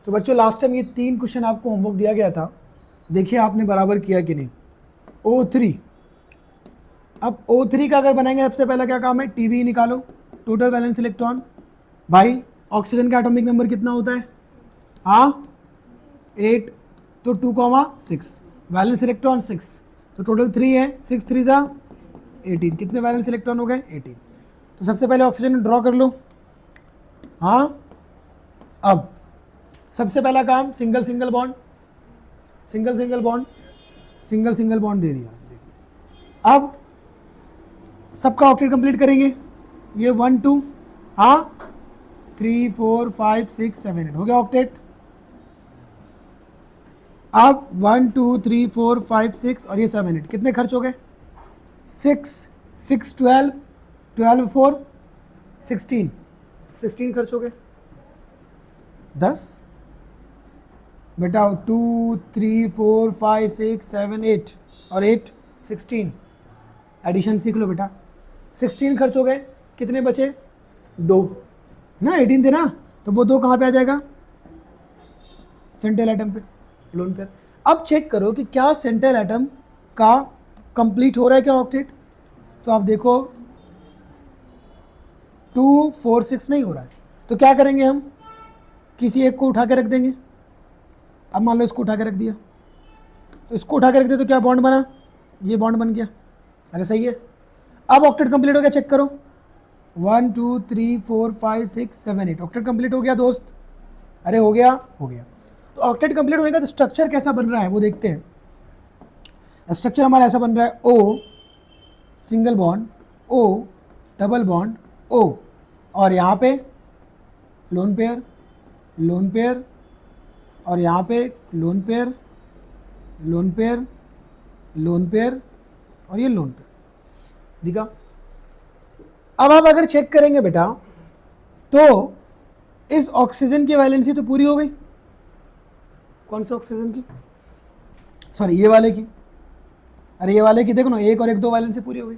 तो बच्चों last time ये 3 क्वेश्चन आपको होमवर्क दिया गया था, देखिए आपने बराबर किया कि नहीं। O3, अब O3 का अगर बनाएंगे सबसे पहला क्या काम है, टीवी निकालो, टोटल वैलेंस इलेक्ट्रॉन। भाई ऑक्सीजन का एटॉमिक नंबर कितना होता है, हाँ 8, तो 2,6 वैलेंस इलेक्ट्रॉन 6, तो टोटल 3 है, 6 3 जा 18, कितने वैलेंस इलेक्ट्रॉन हो गए 18। तो सबसे पहले ऑक्सीजन ड्रॉ कर लो, हाँ। अब सबसे पहला काम single single bond, single single bond, single single bond दे दिया। देखिए अब सबका ऑक्टेट कंप्लीट करेंगे, ये 1 2, हाँ 3 4 5 6 7 8 हो गया ऑक्टेट। अब 1 2 3 4 5 6 और ये 7 8 कितने खर्च हो गए, 6 6 12 12 4 16 16 खर्च हो गए। 10 बेटा 2 3 4 5 6 7 8 और 8 16, एडिशन सीख लो बेटा। 16 खर्च हो गए, कितने बचे 2 ना, 18 थे ना, तो वो 2 कहाँ पे आ जाएगा, सेंट्रल एटम पे, लोन पेयर। अब चेक करो कि क्या सेंट्रल एटम का कंप्लीट हो रहा है क्या ऑक्टेट, तो आप देखो 2 4 6 नहीं हो रहा है, तो क्या करेंगे हम, किसी एक को उठा के रख देंगे। अब मान लो इसको उठा के रख दिया, तो इसको उठा के रख दिया तो क्या बॉन्ड बना, ये बॉन्ड बन गया, अरे सही है। अब ऑक्टेट कंप्लीट हो गया, चेक करो 1 2 3 4 5 6 7 8 ऑक्टेट कंप्लीट हो गया दोस्त, अरे हो गया हो गया। तो ऑक्टेट कंप्लीट होने का तो स्ट्रक्चर कैसा बन रहा है वो देखते हैं। स्ट्रक्चर हमारा ऐसा बन रहा है, O single bond, O double bond, O और यहाँ पे लोन पेयर, लोन पेयर और यहाँ पे loan pair, lone pair, lone pair और ये लोन पेयर, दिखा। अब आप अगर चेक करेंगे बेटा तो इस ऑक्सीजन की वैलेंसी तो पूरी हो गई, कौन से ऑक्सीजन की, सॉरी ये वाले की, अरे ये वाले की देखो ना, 1 और 1 2 वैलेंसी पूरी हो गई।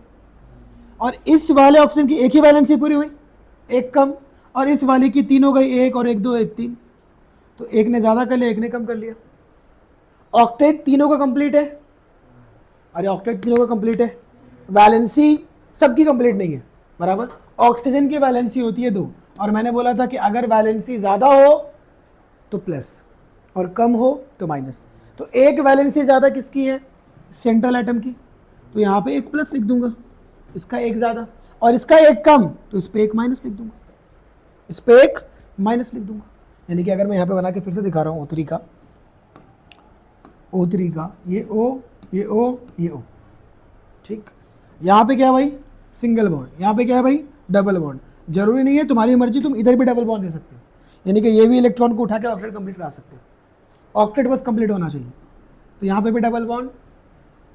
और इस वाले ऑक्सीजन की एक ही वैलेंसी पूरी हुई, एक कम, और इस वाले की 3 हो गई, 1 और 1 2 1 3, तो एक ने ज़्यादा कर लिया, एक ने कम कर लिया। ऑक्टेट तीनों का कंप्लीट है, अरे ऑक्टेट तीनों का कंप्लीट है, वैलेंसी सबकी कंप्लीट नहीं है, बराबर। ऑक्सीजन की वैलेंसी होती है 2, और मैंने बोला था कि अगर वैलेंसी ज़्यादा हो तो प्लस और कम हो तो माइनस। तो एक वैलेंसी ज़्यादा किसकी है, सेंट्रल एटम की, तो यहाँ पे एक प्लस लिख दूंगा, इसका एक ज़्यादा और इसका एक कम, तो इस पर एक माइनस लिख दूंगा, इस पर एक माइनस लिख दूंगा। यानी कि अगर मैं यहाँ पे बना के फिर से दिखा रहा हूँ O3 का, O3 का ये O, ये O, ये O, ठीक। यहाँ पे क्या है भाई, सिंगल बॉन्ड, यहाँ पे क्या है भाई, डबल बॉन्ड। जरूरी नहीं है, तुम्हारी मर्जी, तुम इधर भी डबल बॉन्ड दे सकते हो, यानी कि ये भी इलेक्ट्रॉन को उठा के ऑक्टेट कंप्लीट करा सकते हो। ऑक्टेट बस कंप्लीट होना चाहिए, तो यहाँ पे भी डबल बॉन्ड,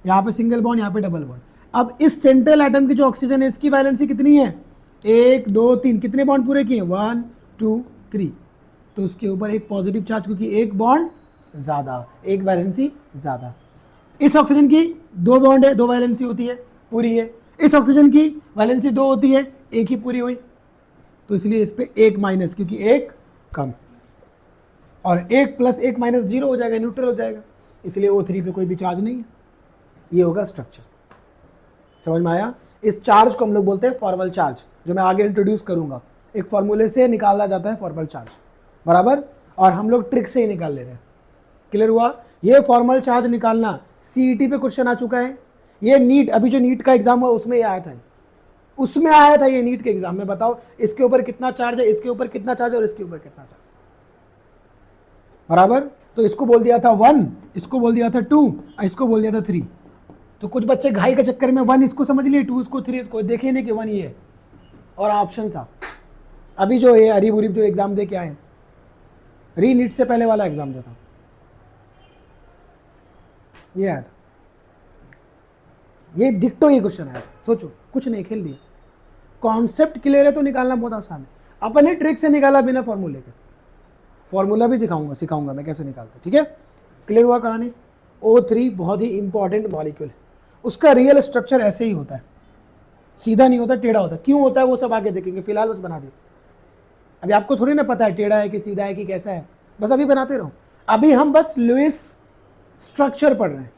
यहाँ पे सिंगल बॉन्ड, यहाँ पे डबल बॉन्ड। अब इस सेंट्रल एटम की जो ऑक्सीजन है इसकी वैलेंसी कितनी है, 1 2 3, कितने बॉन्ड पूरे किए, 1 2 3, तो उसके ऊपर एक पॉजिटिव चार्ज, क्योंकि एक बॉन्ड ज़्यादा, एक वैलेंसी ज़्यादा। इस ऑक्सीजन की 2 बॉन्ड है, 2 वैलेंसी होती है, पूरी है। इस ऑक्सीजन की वैलेंसी 2 होती है, एक ही पूरी हुई, तो इसलिए इस पे एक माइनस, क्योंकि एक कम, और 1 + 1 - 0 हो जाएगा, न्यूट्रल हो जाएगा, इसलिए O3 पे कोई भी चार्ज नहीं है। ये होगा स्ट्रक्चर, समझ में आया। इस चार्ज को हम लोग बोलते हैं फॉर्मल चार्ज, जो मैं आगे इंट्रोड्यूस करूंगा। एक फॉर्मूले से निकाला जाता है फॉर्मल चार्ज, बराबर, और हम लोग ट्रिक से ही निकाल ले रहे हैं। क्लियर हुआ। ये फॉर्मल चार्ज निकालना CET पे क्वेश्चन आ चुका है, ये नीट, अभी जो नीट का एग्जाम हुआ उसमें ये आया था, उसमें आया था ये नीट के एग्जाम में। बताओ इसके ऊपर कितना चार्ज है, इसके ऊपर कितना चार्ज है और इसके ऊपर कितना चार्ज है, बराबर। तो इसको बोल दिया था 1, इसको बोल दिया था 2, इसको बोल दिया था 3। तो कुछ बच्चे घाई के चक्कर में 1 इसको समझ लिए, 2 इसको, 3 इसको, देखे नहीं कि 1 ये है और ऑप्शन था। अभी जो ये अरीब उरीब जो एग्जाम दे के आए, री नीट से पहले वाला एग्जाम जो था, ये आया था, ये डिक्टो ये क्वेश्चन आया था। सोचो, कुछ नहीं, खेल दिया। कॉन्सेप्ट क्लियर है तो निकालना बहुत आसान है। अपन ही ट्रिक से निकाला बिना फॉर्मूले के, फॉर्मूला भी दिखाऊंगा, सिखाऊंगा मैं कैसे निकालते, ठीक है। क्लियर हुआ कहानी। O3 बहुत ही इंपॉर्टेंट मॉलिक्यूल है, उसका रियल स्ट्रक्चर ऐसे ही होता है, सीधा नहीं होता, टेढ़ा होता है। क्यों होता है वो सब आगे देखेंगे, फिलहाल बस बना दिए। अभी आपको थोड़ी ना पता है टेढ़ा है कि सीधा है कि कैसा है, बस अभी बनाते रहो। अभी हम बस लुईस स्ट्रक्चर पढ़ रहे हैं,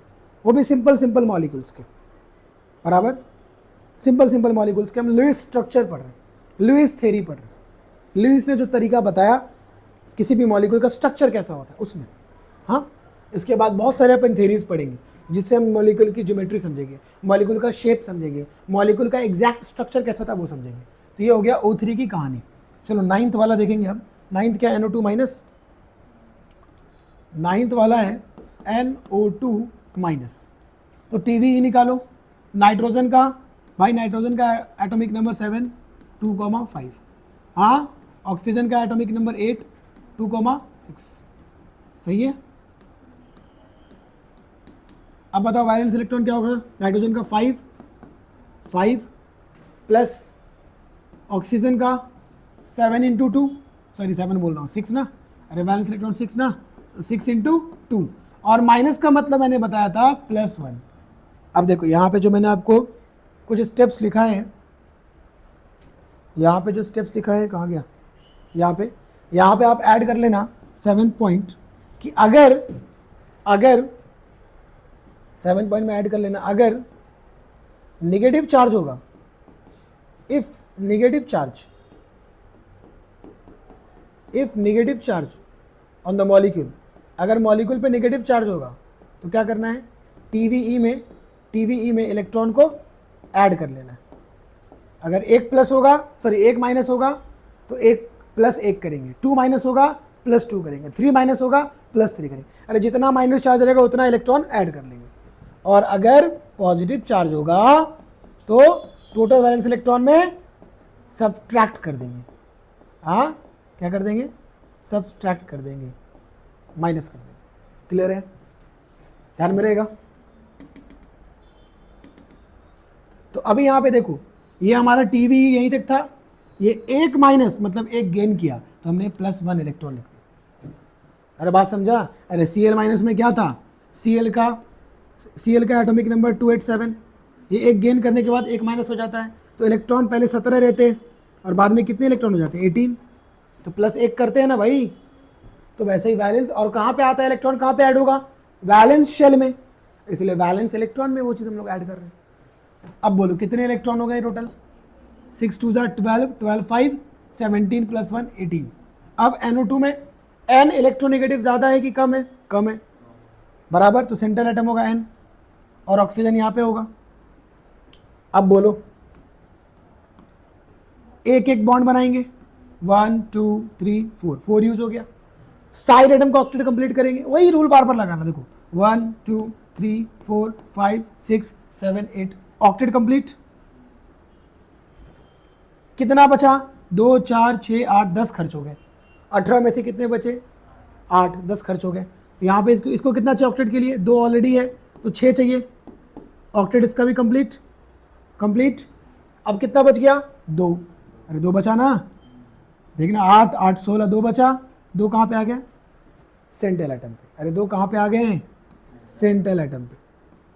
वो भी सिंपल मॉलिक्यूल्स के, बराबर, सिंपल मॉलिक्यूल्स के हम लुईस स्ट्रक्चर पढ़ रहे हैं, लुईस थ्योरी पढ़ रहे हैं। लुईस ने जो तरीका बताया किसी भी मॉलिक्यूल का स्ट्रक्चर कैसा होता है उसमें। हाँ, इसके बाद बहुत सारे अपन थ्योरीज पढ़ेंगे जिससे हम मॉलिक्यूल की ज्योमेट्री समझेंगे, मॉलिक्यूल का शेप समझेंगे, मॉलिक्यूल का एग्जैक्ट स्ट्रक्चर कैसा था वो समझेंगे। तो ये हो गया O3 की कहानी। चलो 9th वाला देखेंगे अब। 9th क्या, NO2 माइनस। 9th वाला है NO2 माइनस। तो TVE निकालो। नाइट्रोजन का, भाई नाइट्रोजन का एटॉमिक नंबर 7 2,5। हाँ, ऑक्सीजन का एटॉमिक नंबर 8 2,6। सही है। अब बताओ वैलेंस इलेक्ट्रॉन क्या होगा। नाइट्रोजन का 5 प्लस ऑक्सीजन का 7 × 2, सॉरी 7 बोल रहा हूँ, 6 ना, अरे वैलेंस इलेक्ट्रॉन 6 ना, तो 6 × 2, और माइनस का मतलब मैंने बताया था +1। अब देखो यहाँ पे जो मैंने आपको कुछ स्टेप्स लिखा है, यहाँ पे जो स्टेप्स लिखा है कहाँ गया, यहाँ पे आप ऐड कर लेना 7 पॉइंट कि अगर 7 पॉइंट में ऐड कर लेना, अगर नेगेटिव चार्ज होगा, if negative charge on the molecule, अगर मॉलिक्यूल पे नेगेटिव चार्ज होगा तो क्या करना है, TVE में इलेक्ट्रॉन को ऐड कर लेना है। अगर एक प्लस होगा, सॉरी एक माइनस होगा तो एक प्लस एक करेंगे, 2 माइनस होगा +2 करेंगे, 3 माइनस होगा +3 करेंगे। अरे जितना माइनस चार्ज रहेगा उतना इलेक्ट्रॉन ऐड कर लेंगे। और अगर पॉजिटिव चार्ज होगा तो टोटल वैलेंस इलेक्ट्रॉन में सब्ट्रैक्ट कर देंगे। हाँ, क्या कर देंगे, सब्ट्रैक्ट कर देंगे, माइनस कर देंगे। क्लियर है, ध्यान में रहेगा। तो अभी यहाँ पे देखो, ये हमारा TVE यहीं तक था, ये एक माइनस मतलब एक गेन किया तो हमने +1 इलेक्ट्रॉन लिख दिया। अरे बात समझा। अरे Cl माइनस में क्या था, Cl का एटॉमिक नंबर 287, ये एक गेन करने के बाद एक माइनस हो जाता है, तो इलेक्ट्रॉन पहले 17 रहते हैं और बाद में कितने इलेक्ट्रॉन हो जाते हैं, 18, तो +1 करते हैं ना भाई। तो वैसे ही वैलेंस, और कहाँ पे आता है इलेक्ट्रॉन, कहाँ पे ऐड होगा, वैलेंस शेल में, इसलिए वैलेंस इलेक्ट्रॉन में वो चीज़ हम लोग ऐड कर रहे हैं। अब बोलो कितने इलेक्ट्रॉन हो गए टोटल, 6 2 12, 12 5 17 + 1 18। अब NO2 में N इलेक्ट्रोनेगेटिव ज़्यादा है कि कम है, कम है, बराबर, तो सेंट्रल एटम होगा N और ऑक्सीजन यहाँ पे होगा। अब बोलो एक एक बॉन्ड बनाएंगे, 1 2 3 4 यूज हो गया। साइड एटम का ऑक्टेट कंप्लीट करेंगे, वही रूल बार बार लगाना। देखो 1 2 3 4 5 6 7 8 ऑक्टेट कंप्लीट। कितना बचा, 2 4 6 8 10 खर्च हो गए। 18 में से कितने बचे, 8, 10 खर्च हो गए। तो यहाँ पे इसको कितना चाहिए ऑक्टेट के लिए, 2 ऑलरेडी है तो 6 चाहिए। ऑक्टेट इसका भी कंप्लीट। अब कितना बच गया, 2, अरे 2 बचा ना, देखना 8 8 16, 2 बचा, 2 कहाँ पे आ गया, सेंट्रल एटम पे। अरे 2 कहाँ पे आ गए हैं, सेंट्रल एटम पे,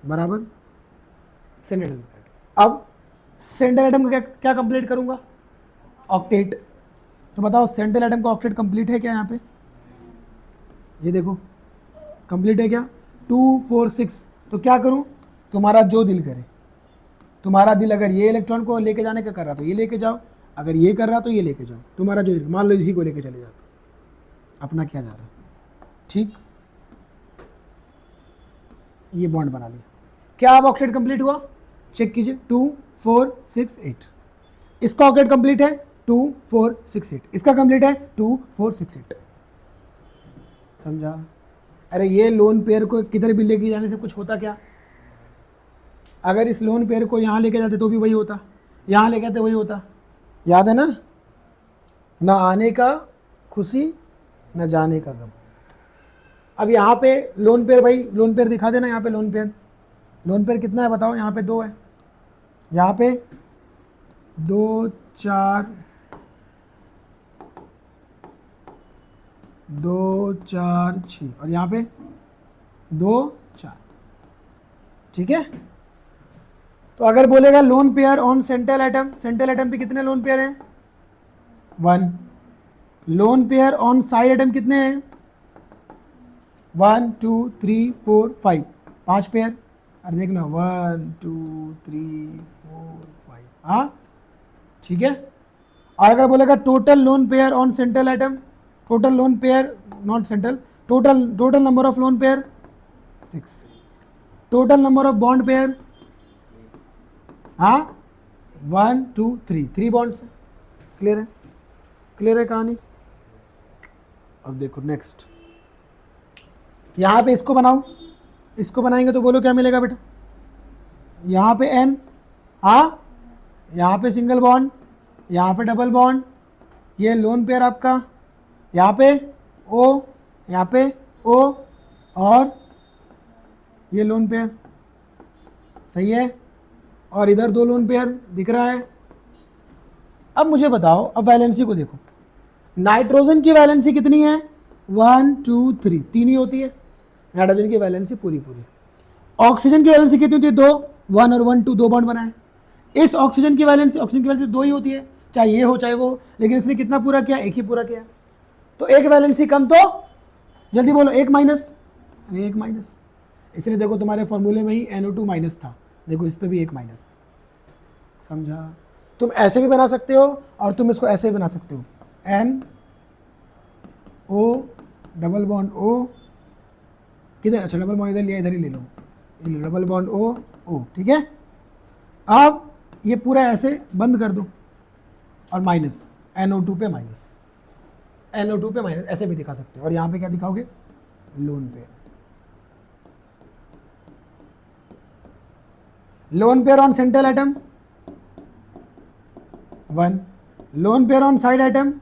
बराबर, सेंट्रल एटम। अब सेंट्रल एटम का क्या कंप्लीट करूँगा, ऑक्टेट। तो बताओ सेंट्रल एटम का ऑक्टेट कंप्लीट है क्या, यहाँ पे ये देखो कंप्लीट है क्या, 2 4 6। तो क्या करूँ, तुम्हारा जो दिल करे, तुम्हारा दिल अगर ये इलेक्ट्रॉन को लेके जाने का कर रहा तो ये लेके जाओ, अगर ये कर रहा तो ये लेके जाओ, तुम्हारा जो, मान लो इसी को लेके चले जाते, अपना क्या जा रहा है, ठीक। ये बॉन्ड बना लिया। क्या अब ऑक्टेट कंप्लीट हुआ, चेक कीजिए, 2 4 6 8। इसका ऑक्टेट कंप्लीट है 2 4 6 8, इसका कंप्लीट है 2 4 6 8। समझा। अरे ये लोन पेयर को किधर भी लेके जाने से कुछ होता क्या, अगर इस लोन पेयर को यहाँ लेके जाते तो भी वही होता, यहाँ लेके आते वही होता, याद है ना आने का खुशी न जाने का गम। अब यहाँ पे लोन पेयर, भाई लोन पेयर दिखा देना, यहाँ पे लोन पेयर कितना है बताओ, यहाँ पे 2 है, यहाँ पे 2 4 2 4 6 और यहाँ पे 2 4, ठीक है। तो अगर बोलेगा loan pair on central atom पे कितने लोन पेयर हैं, 1। Lone pair on side atom कितने हैं, 1 2 3 4 5, 5 पेयर। अरे देखना 1 2 3 4 5, हाँ ठीक है। और अगर बोलेगा total loan pair on central atom, total lone pair not central, total number of lone pair 6, total number of bond pair, हाँ 1 2 3, 3 बॉन्ड्स है। क्लियर है, क्लियर है कहानी। अब देखो नेक्स्ट, यहाँ पे इसको बनाओ, इसको बनाएंगे तो बोलो क्या मिलेगा बेटा, यहाँ पे n, हाँ यहाँ पे सिंगल बॉन्ड, यहाँ पे डबल बॉन्ड, ये लोन पेयर आपका, यहाँ पे O, यहाँ पे O, और ये लोन पेयर, सही है, और इधर 2 लोन पेयर दिख रहा है। अब मुझे बताओ, अब वैलेंसी को देखो, नाइट्रोजन की वैलेंसी कितनी है, 1 2 3, 3 ही होती है नाइट्रोजन की वैलेंसी पूरी पूरी। ऑक्सीजन की वैलेंसी कितनी होती है, 2, 1 और 1 2, 2 बॉन्ड बनाए। इस ऑक्सीजन की वैलेंसी 2 ही होती है, चाहे ये हो चाहे वो हो, लेकिन इसने कितना पूरा किया, एक ही पूरा किया, तो एक वैलेंसी कम, तो जल्दी बोलो, एक माइनस, अरे एक माइनस, इसलिए देखो तुम्हारे फॉर्मूले में ही NO2 माइनस था, देखो इस पर भी एक माइनस, समझा। तुम ऐसे भी बना सकते हो और तुम इसको ऐसे भी बना सकते हो, NO डबल बॉन्ड O, किधर, अच्छा डबल बॉन्ड इधर लिया, इधर ही ले लो, डबल बॉन्ड O, ठीक है। अब ये पूरा ऐसे बंद कर दो और माइनस, NO2 पे माइनस, NO2 पे माइनस, ऐसे भी दिखा सकते हो। और यहाँ पे क्या दिखाओगे, lone pair, lone pair on central atom 1, lone pair on side atom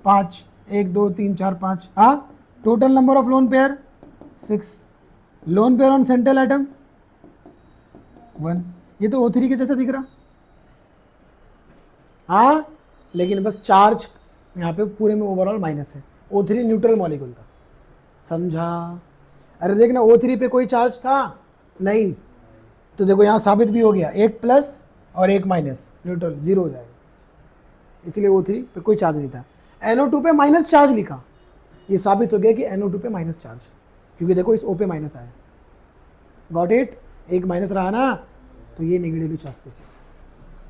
5, 1 2 3 4 5, हाँ total number of lone pair 6, lone pair on central atom 1, ये तो O3 के जैसा दिख रहा, हाँ लेकिन बस चार्ज यहाँ पे पूरे में ओवरऑल माइनस है, O3 न्यूट्रल मॉलिक्यूल था, समझा। अरे देखना O3 पे कोई चार्ज था नहीं, तो देखो यहाँ साबित भी हो गया, एक प्लस और एक माइनस, न्यूट्रल, जीरो हो जाएगा, इसलिए O3 पे कोई चार्ज नहीं था। NO2 पे माइनस चार्ज लिखा, ये साबित हो गया कि NO2 पे माइनस चार्ज, क्योंकि देखो इस O पे माइनस आया, गॉट इट, एक माइनस रहा ना, तो ये नेगेटिव चार्ज स्पीशीज।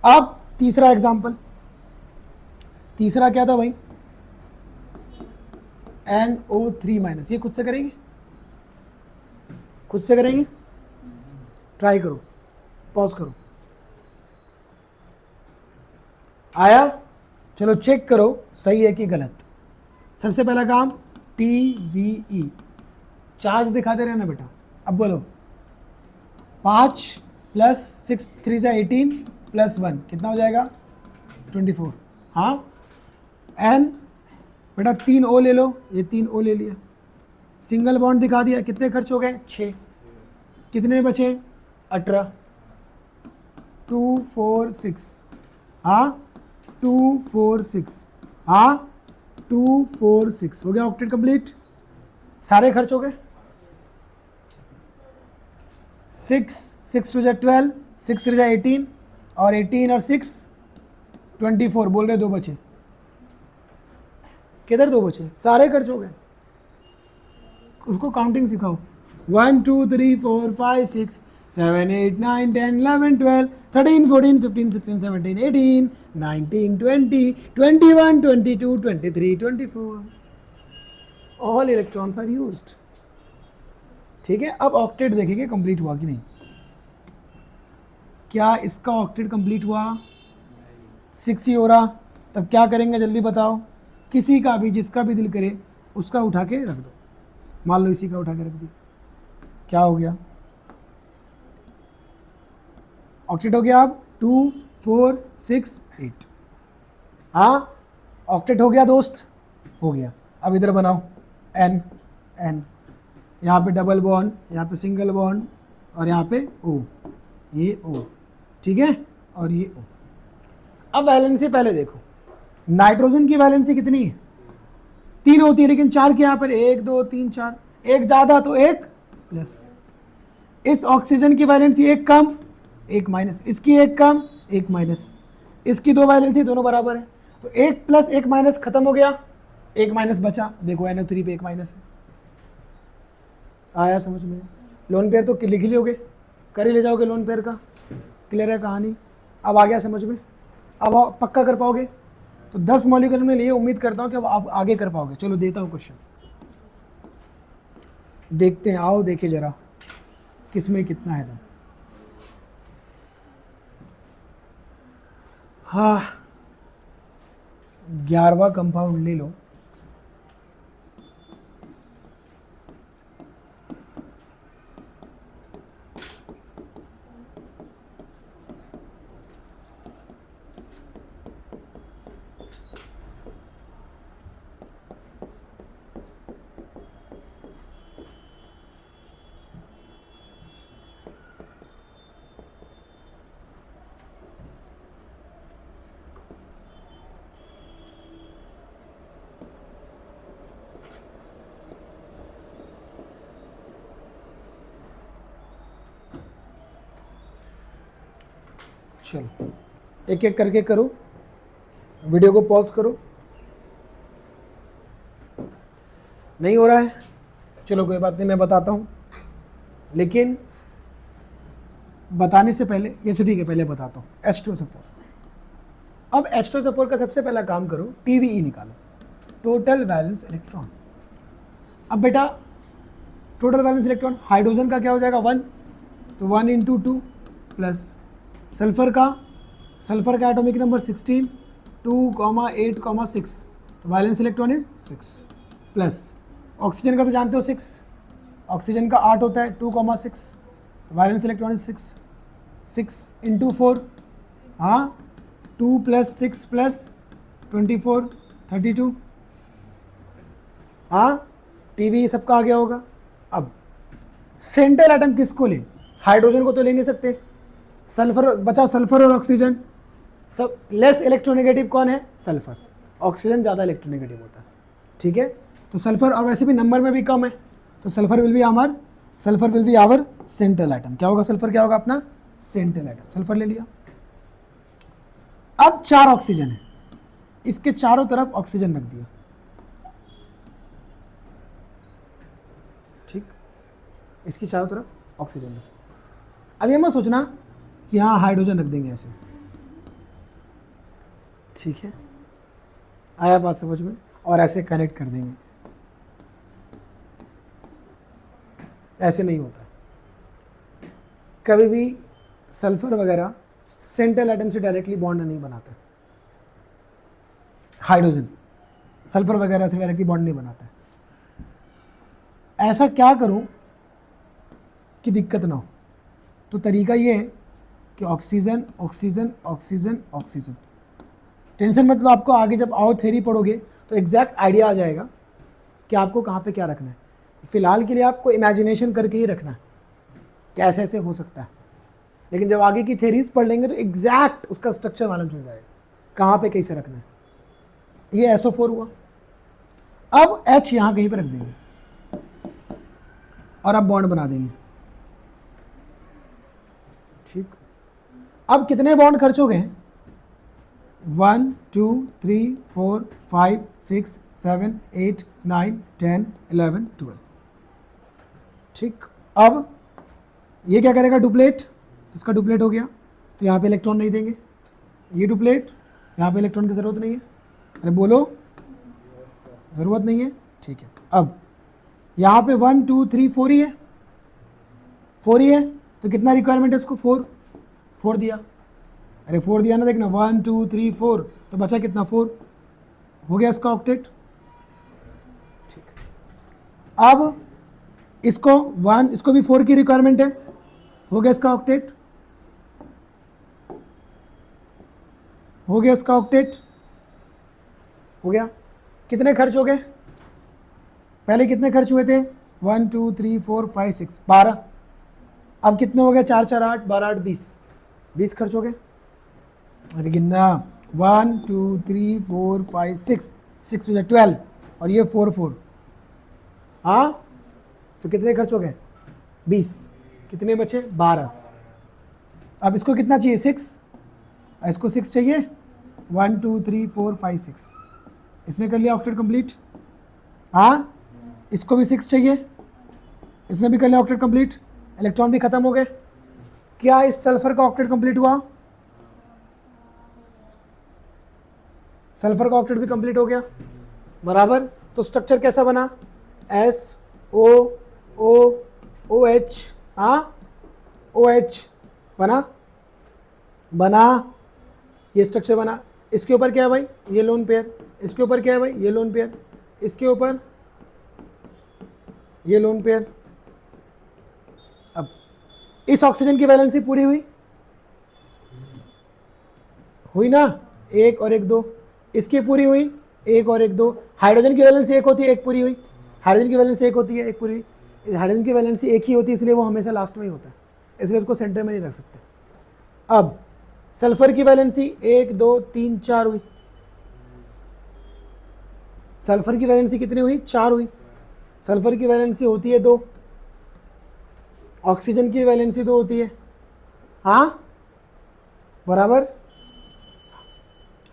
अब तीसरा एग्जांपल, तीसरा क्या था भाई, NO3 माइनस, ये खुद से करेंगे, खुद से करेंगे, ट्राई करो, पॉज करो, आया, चलो चेक करो सही है कि गलत। सबसे पहला काम TVE, चार्ज दिखाते रहना बेटा। अब बोलो 5 प्लस 6 3 जा 18 प्लस 1 कितना हो जाएगा 24, हाँ। N बेटा 3 O ले लो, ये 3 O ले लिया, सिंगल बॉन्ड दिखा दिया, कितने खर्च हो गए 6, कितने बचे 18, 2 4 6, हाँ 2 4 6, हाँ 2 4 6 हो गया, ऑक्टेट कंप्लीट, सारे खर्च हो गए। 6 2 जा 12, 6 3 जा 18, और 18 और 6 24, बोल रहे 2 बचे, किधर 2 बचे, सारे खर्च हो गए, उसको काउंटिंग सिखाओ, 1 2 3 4 5 6 7 8 9 10 11 12 13 14 15 16 17 18 19 20 21 22 23 24, ऑल इलेक्ट्रॉन्स आर यूज्ड, ठीक है। अब ऑक्टेट देखेंगे कंप्लीट हुआ कि नहीं, क्या इसका ऑक्टेट कंप्लीट हुआ, 6 ही हो रहा, तब क्या करेंगे जल्दी बताओ, किसी का भी, जिसका भी दिल करे उसका उठा के रख दो, मान लो इसी का उठा के रख दी, क्या हो गया, ऑक्टेट हो गया। अब 2 4 6 8, हाँ ऑक्टेट हो गया दोस्त, हो गया। अब इधर बनाओ N, यहाँ पे डबल बॉन्ड, यहाँ पे सिंगल बॉन्ड, और यहाँ पे O, ये O, ठीक है, और ये O। अब वैलेंसी पहले देखो, नाइट्रोजन की वैलेंसी कितनी है, 3 होती है, लेकिन 4 के यहाँ पर 1 2 3 4, एक ज़्यादा तो एक प्लस। इस ऑक्सीजन की वैलेंसी एक कम एक माइनस, इसकी एक कम एक माइनस, इसकी 2 वैलेंसी दोनों बराबर है, तो एक प्लस एक माइनस खत्म हो गया, एक माइनस बचा, देखो NO3 पे एक माइनस है, आया समझ में? लोन पेयर तो लिख ही लोगे, कर ही ले जाओगे लोन पेयर का, क्लियर है कहानी। अब आ गया समझ में, अब आप पक्का कर पाओगे। तो 10 मॉलिक्यूल में लिए, उम्मीद करता हूँ कि अब आप आगे कर पाओगे। चलो देता हूँ क्वेश्चन, देखते हैं, आओ देखे जरा किसमें कितना है दम। हाँ, 11वां कंपाउंड ले लो। चलो एक एक करके करो, वीडियो को पॉज करो। नहीं हो रहा है, चलो कोई बात नहीं, मैं बताता हूँ। लेकिन बताने से पहले, ये ठीक है, पहले बताता हूँ। H2SO4, अब H2SO4 का सबसे पहला काम करो, TVE निकालो, टोटल वैलेंस इलेक्ट्रॉन। अब बेटा टोटल वैलेंस इलेक्ट्रॉन हाइड्रोजन का क्या हो जाएगा 1, तो 1 × 2 प्लस सल्फर का एटॉमिक नंबर 16, 2, 8, 6, तो valence electron is 6 plus oxygen का तो जानते हो 6, ऑक्सीजन का 8 होता है 2, 6, तो वैलेंस इलेक्ट्रॉन इज 6 × 4, हाँ 2 + 6 + 24 32, हाँ टीवी सबका आ गया होगा। अब सेंट्रल एटम किसको ले, हाइड्रोजन को तो ले नहीं सकते, सल्फर बचा, सल्फर और ऑक्सीजन। सब लेस इलेक्ट्रोनेगेटिव कौन है, सल्फर, ऑक्सीजन ज़्यादा इलेक्ट्रोनेगेटिव होता है, ठीक है। तो सल्फर, और वैसे भी नंबर में भी कम है, तो sulphur will be our central atom. क्या होगा सल्फर, क्या होगा अपना सेंट्रल एटम, सल्फर ले लिया। अब 4 ऑक्सीजन है, इसके चारों तरफ ऑक्सीजन रख दिया, ठीक, इसकी चारों तरफ ऑक्सीजन रख। अब ये मत सोचना कि हाँ हाइड्रोजन रख देंगे ऐसे, ठीक है, आया बात समझ में, और ऐसे कनेक्ट कर देंगे, ऐसे नहीं होता। कभी भी सल्फर वगैरह सेंट्रल एटम से डायरेक्टली बॉन्ड नहीं बनाता, हाइड्रोजन सल्फर वगैरह से डायरेक्टली बॉन्ड नहीं बनाता। ऐसा क्या करूं कि दिक्कत ना हो, तो तरीका ये है कि oxygen oxygen oxygen oxygen. Tension मतलब आपको आगे जब आओ थ्योरी पढ़ोगे तो एग्जैक्ट आइडिया आ जाएगा कि आपको कहाँ पे क्या रखना है। फिलहाल के लिए आपको इमेजिनेशन करके ही रखना है कि ऐसे ऐसे हो सकता है, लेकिन जब आगे की थ्योरीज पढ़ लेंगे तो एग्जैक्ट उसका स्ट्रक्चर मालूम चल जाएगा कहाँ पे कैसे रखना है। ये SO4 हुआ। अब H यहाँ कहीं पे रख देंगे और अब बॉन्ड बना देंगे, ठीक। अब कितने बॉन्ड खर्च हो गए, 1 2 3 4 5 6 7 8 9 10 11 12, ठीक। अब ये क्या करेगा, डुप्लेट, इसका डुप्लेट हो गया तो यहाँ पे इलेक्ट्रॉन नहीं देंगे, ये डुप्लेट, यहाँ पे इलेक्ट्रॉन की ज़रूरत नहीं है, अरे बोलो ज़रूरत नहीं है, ठीक है। अब यहाँ पे 1 2 3 4 ही है, 4 ही है, तो कितना रिक्वायरमेंट है इसको, 4 दिया, अरे 4 दिया ना, देखना 1 2 3 4, तो बचा कितना 4, हो गया इसका ऑक्टेट, ठीक। अब इसको 1, इसको भी 4 की रिक्वायरमेंट है, हो गया इसका ऑक्टेट, हो गया इसका ऑक्टेट, हो गया। कितने खर्च हो गए, पहले कितने खर्च हुए थे, 1 2 3 4 5 6 12, अब कितने हो गए, 4 4 8 12 8 20 खर्च हो गए। अरे गिनना, 1 2 3 4 5 6 हो जाए 12, और ये 4 हाँ, तो कितने खर्च हो गए 20, कितने बचे 12। अब इसको कितना चाहिए 6, इसको 6 चाहिए, 1 2 3 4 5 6, इसने कर लिया ऑक्टेट कंप्लीट। हाँ, इसको भी 6 चाहिए, इसने भी कर लिया ऑक्टेट कंप्लीट, इलेक्ट्रॉन भी खत्म हो गए। क्या इस सल्फर का ऑक्टेट कंप्लीट हुआ? सल्फर का ऑक्टेट भी कंप्लीट हो गया, बराबर। तो स्ट्रक्चर कैसा बना? एस ओ ओ ओ एच, हाँ ओ एच बना, ये स्ट्रक्चर बना। इसके ऊपर क्या है भाई? ये लोन पेयर। इसके ऊपर क्या है भाई? ये लोन पेयर। इसके ऊपर ये लोन पेयर। अब इस ऑक्सीजन की वैलेंसी पूरी हुई ना, एक और एक दो। इसकी पूरी हुई, एक और एक दो। हाइड्रोजन की वैलेंसी एक होती है, एक पूरी हुई। हाइड्रोजन की वैलेंसी एक होती है, एक पूरी हुई। हाइड्रोजन की वैलेंसी एक ही होती है, इसलिए वो हमेशा लास्ट में ही होता है, इसलिए उसको सेंटर में नहीं रख सकते। अब सल्फर की वैलेंसी 1 2 3 4 हुई। सल्फर की वैलेंसी कितनी हुई? 4 हुई। सल्फर की वैलेंसी होती है 2, ऑक्सीजन की वैलेंसी 2 होती है, हाँ बराबर।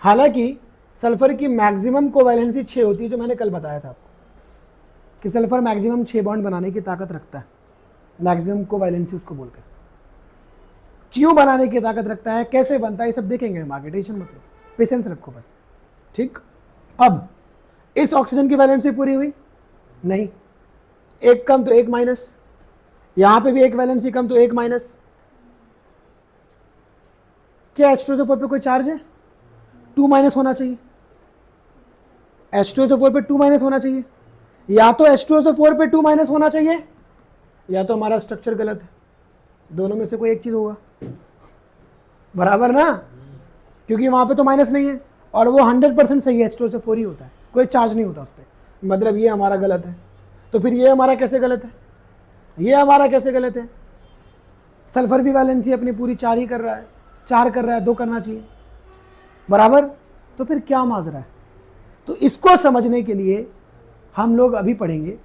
हालांकि सल्फर की मैक्सिमम कोवैलेंसी 6 होती है, जो मैंने कल बताया था आपको कि सल्फर मैक्सिमम 6 बॉन्ड बनाने की ताकत रखता है। मैक्सिमम कोवैलेंसी उसको बोलते हैं। क्यों बनाने की ताकत रखता है, कैसे बनता है, ये सब देखेंगे हम आगे, टेंशन मत लो, पेशेंस रखो बस, ठीक। अब इस ऑक्सीजन की वैलेंसी पूरी हुई नहीं, एक कम तो एक माइनस, यहां पे भी एक वैलेंसी कम तो एक माइनस। क्या H2SO4 पे कोई चार्ज है? 2 माइनस होना चाहिए, H2SO4 पे 2 माइनस होना चाहिए। या तो H2SO4 पे 2 माइनस होना चाहिए, या तो हमारा स्ट्रक्चर गलत है, दोनों में से कोई एक चीज होगा, बराबर ना, क्योंकि वहां पे तो माइनस नहीं है और वो 100% सही है, H2SO4 ही होता है, कोई चार्ज नहीं होता उस पर। मतलब ये हमारा गलत है, तो फिर ये हमारा कैसे गलत है? ये हमारा कैसे गलत है? सल्फर भी वैलेंसी अपनी पूरी 4 ही कर रहा है, 4 कर रहा है, 2 करना चाहिए, बराबर। तो फिर क्या माजरा है? तो इसको समझने के लिए हम लोग अभी पढ़ेंगे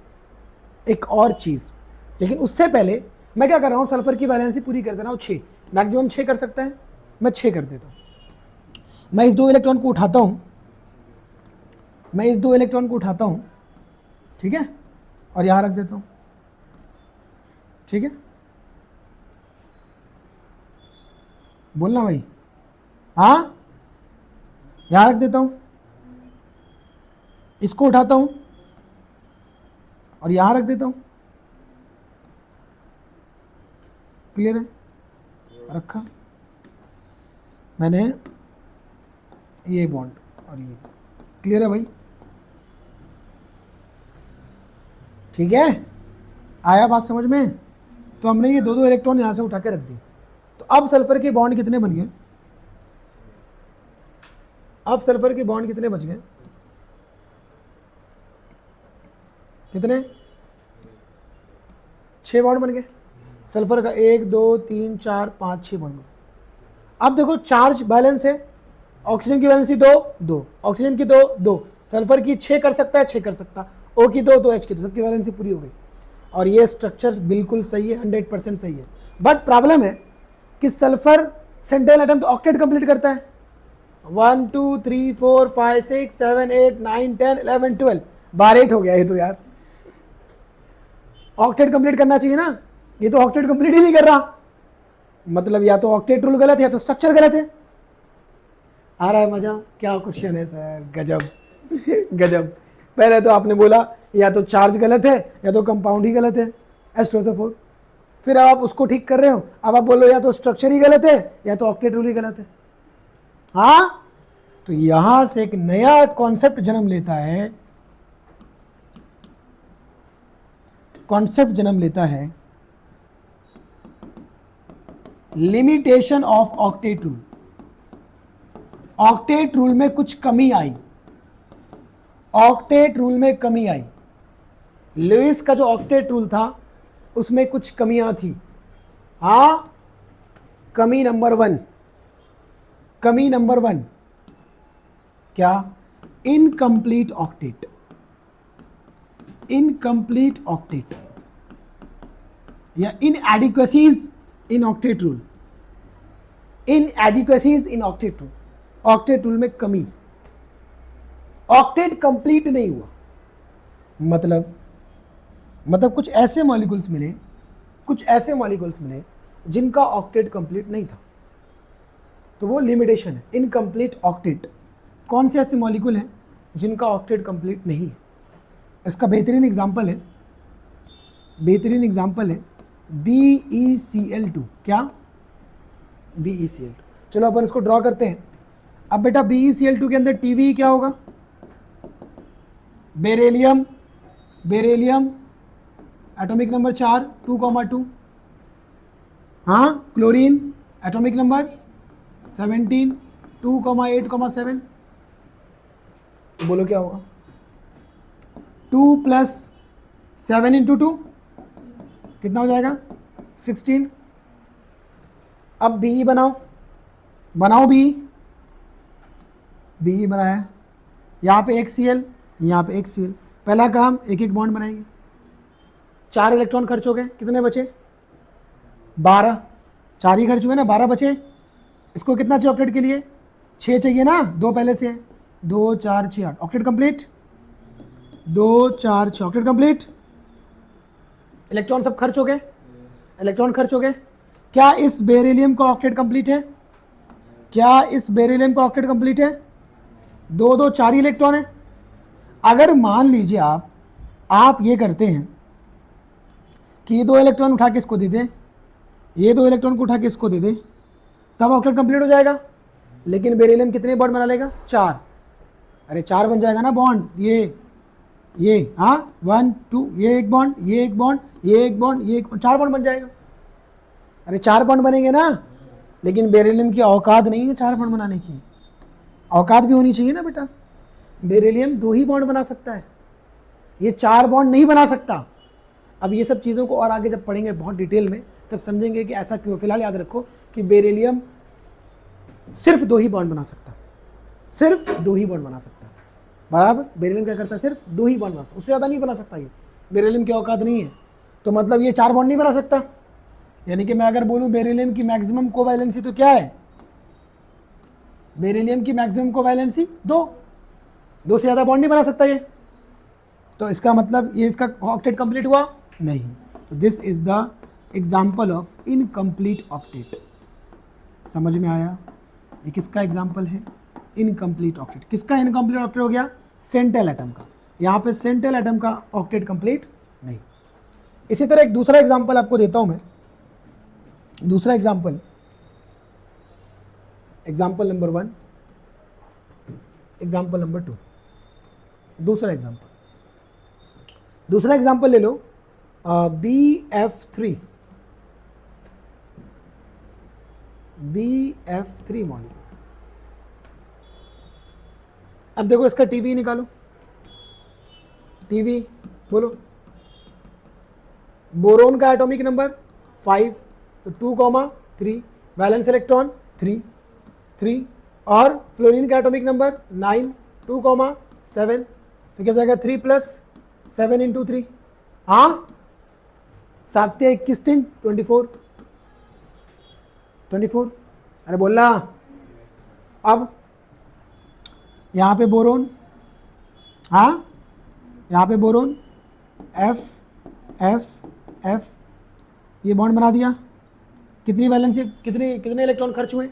एक और चीज, लेकिन उससे पहले मैं क्या कर रहा हूं, सल्फर की वैलेंसी पूरी कर दे रहा हूं 6, मैक्सिमम 6 कर सकता है, मैं 6 कर देता हूं। मैं इस 2 इलेक्ट्रॉन को उठाता हूं, ठीक है, और यहां रख देता हूं, ठीक है, बोलना भाई, हाँ यहां रख देता हूं, इसको उठाता हूं और यहां रख देता हूं, क्लियर है? रखा मैंने ये बॉन्ड और ये, क्लियर है भाई? ठीक है, आया बात समझ में? तो हमने ये 2 इलेक्ट्रॉन यहां से उठा के रख दिए। तो अब सल्फर के बॉन्ड कितने बन गए? अब सल्फर के बॉन्ड कितने बच गए? कितने? 6 बॉन्ड बन गए सल्फर का, 1 2 3 4 5 6 बॉन्ड। अब देखो चार्ज बैलेंस है, ऑक्सीजन की वैलेंसी 2 2, ऑक्सीजन की 2 2, सल्फर की 6 कर सकता है, 6 कर सकता, O की 2 2, H की 2, सबकी वैलेंसी पूरी हो गई और ये स्ट्रक्चर बिल्कुल सही है, 100% सही है। बट प्रॉब्लम है कि सल्फर सेंट्रल एटम तो ऑक्टेट कंप्लीट करता है, 1 2 3 4 5 6 7 8 9 10 11 12, 12 हो गया ये तो यार। ऑक्टेट कंप्लीट करना चाहिए ना, ये तो ऑक्टेट कंप्लीट ही नहीं कर रहा, मतलब या तो ऑक्टेट रूल गलत है या तो स्ट्रक्चर गलत है। आ रहा है मजा? क्या क्वेश्चन है सर, गजब गजब। पहले तो आपने बोला या तो चार्ज गलत है या तो कंपाउंड ही गलत है, H2SO4, फिर अब आप उसको ठीक कर रहे हो, अब आप बोलो या तो स्ट्रक्चर ही गलत है या तो ऑक्टेट रूल ही गलत है। हाँ, तो यहां से एक नया कॉन्सेप्ट जन्म लेता है, limitation of octet rule. Octet rule में कुछ कमी आई, लुईस का जो ऑक्टेट रूल था उसमें कुछ कमियां थी। हाँ, कमी नंबर 1 क्या? इनकम्प्लीट ऑक्टेट या इनएडिक्वेसीज इन ऑक्टेट रूल, ऑक्टेट रूल में कमी, ऑक्टेट कंप्लीट नहीं हुआ। मतलब मतलब कुछ ऐसे मॉलिक्यूल्स मिले जिनका ऑक्टेट कंप्लीट नहीं था, तो वो लिमिटेशन है, इनकम्प्लीट ऑक्टेट। कौन से ऐसे मॉलिक्यूल हैं जिनका ऑक्टेट कंप्लीट नहीं है? इसका बेहतरीन एग्जांपल है BeCl2। क्या? BeCl2। चलो अपन इसको ड्रॉ करते हैं। अब बेटा BeCl2 के अंदर TVE क्या होगा? Beryllium atomic number 4 2,2। हाँ, क्लोरीन एटॉमिक नंबर 17 2,8,7। बोलो क्या होगा? 2 + 7 × 2 कितना हो जाएगा? 16। अब BE बनाओ BE बनाया, यहाँ पे एक Cl, यहाँ पे एक Cl। पहला काम एक एक बॉन्ड बनाएंगे। 4 इलेक्ट्रॉन खर्च हो गए, कितने बचे? 12। 4 ही खर्च हुए ना, 12 बचे। इसको कितना चाहिए ऑक्टेट के लिए? 6 चाहिए ना, 2 पहले से है। 2 4 6 8 octet complete. 2 4 6 octet complete. Electron सब खर्च हो गए, क्या इस बेरिलियम का ऑक्टेट कंप्लीट है? 2 2 4 ही इलेक्ट्रॉन है। अगर मान लीजिए आप ये करते हैं कि ये 2 इलेक्ट्रॉन उठा के इसको दे दें, ये 2 इलेक्ट्रॉन को उठा के इसको दे दें, तब ऑक्टेट कंप्लीट हो जाएगा। लेकिन बेरिलियम कितने बॉन्ड बना लेगा? 4। अरे 4 बन जाएगा ना बॉन्ड, ये हाँ 1 2, ये एक बॉन्ड, ये एक बॉन्ड, ये एक बॉन्ड, ये एक बॉन्ड, 4 बॉन्ड बन जाएगा। अरे 4 बॉन्ड बनेंगे ना, लेकिन बेरिलियम की औकात नहीं है 4 बॉन्ड बनाने की। औकात भी होनी चाहिए ना बेटा। बेरिलियम 2 ही बॉन्ड बना सकता है, ये 4 बॉन्ड नहीं बना सकता। अब ये सब चीज़ों को और आगे जब पढ़ेंगे बहुत डिटेल में, तब समझेंगे कि ऐसा क्यों। फिलहाल याद रखो कि बेरिलियम सिर्फ 2 ही बॉन्ड बना सकता है, बराबर। बेरिलियम क्या करता है? सिर्फ 2 ही बॉन्ड बना सकता है, उससे ज़्यादा नहीं बना सकता। ये बेरिलियम की औकात नहीं है, तो मतलब ये 4 बॉन्ड नहीं बना सकता। यानी कि मैं अगर बोलूँ बेरिलियम की मैक्सिमम कोवैलेंसी तो क्या है? बेरिलियम की मैक्सिमम कोवैलेंसी 2 से ज़्यादा बॉन्ड नहीं बना सकता ये। तो इसका मतलब ये इसका ऑक्टेट कंप्लीट हुआ नहीं। तो this is the example of incomplete octet. समझ में आया? ये किसका एग्जाम्पल है? Incomplete octet. किसका इनकम्प्लीट ऑक्टेट हो गया? सेंट्रल एटम का। यहाँ पे सेंट्रल एटम का ऑक्टेट कंप्लीट नहीं। इसी तरह एक दूसरा एग्जाम्पल आपको देता हूँ मैं। दूसरा एग्जाम्पल नंबर 1, एग्जाम्पल नंबर 2। दूसरा एग्जाम्पल ले लो BF3 मॉलिक्यूल। अब देखो इसका TVE निकालो। TVE बोलो। बोरोन का एटॉमिक नंबर 5, तो 2,3, वैलेंस इलेक्ट्रॉन 3 और फ्लोरीन का एटॉमिक नंबर 9 2,7, तो क्या हो जाएगा? 3 + 7 × 3। हाँ 7 × 21 3 24। अरे बोलना। अब यहाँ पे बोरोन, हाँ यहाँ पे बोरोन F ये बॉन्ड बना दिया। कितनी वैलेंसी, कितने इलेक्ट्रॉन खर्च हुए?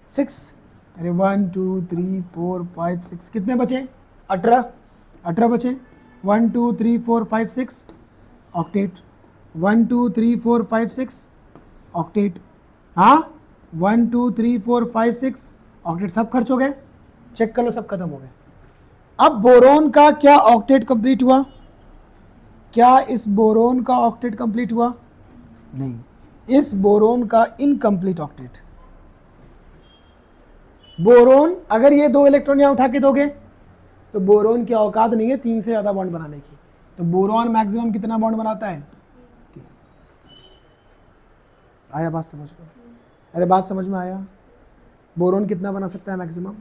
6। अरे 1 2 3 4 5 6, कितने बचे? 18 बचे। 1 2 3 4 5 6 ऑक्टेट। 1 2 3 4 5 6 ऑक्टेट। हाँ 1 2 3 4 5 6 ऑक्टेट, सब खर्च हो गए। चेक कर लो, सब खत्म हो गए। अब बोरोन का क्या ऑक्टेट कंप्लीट हुआ? क्या इस बोरोन का ऑक्टेट कंप्लीट हुआ? नहीं, इस बोरोन का इनकम्प्लीट ऑक्टेट। बोरोन अगर ये 2 इलेक्ट्रॉन यहाँ उठा के दोगे तो बोरोन की औकात नहीं है 3 से ज़्यादा बॉन्ड बनाने की। तो बोरोन मैक्सिमम कितना बॉन्ड बनाता है? आया बात समझ में? अरे बात समझ में आया? बोरोन कितना बना सकता है मैक्सिमम?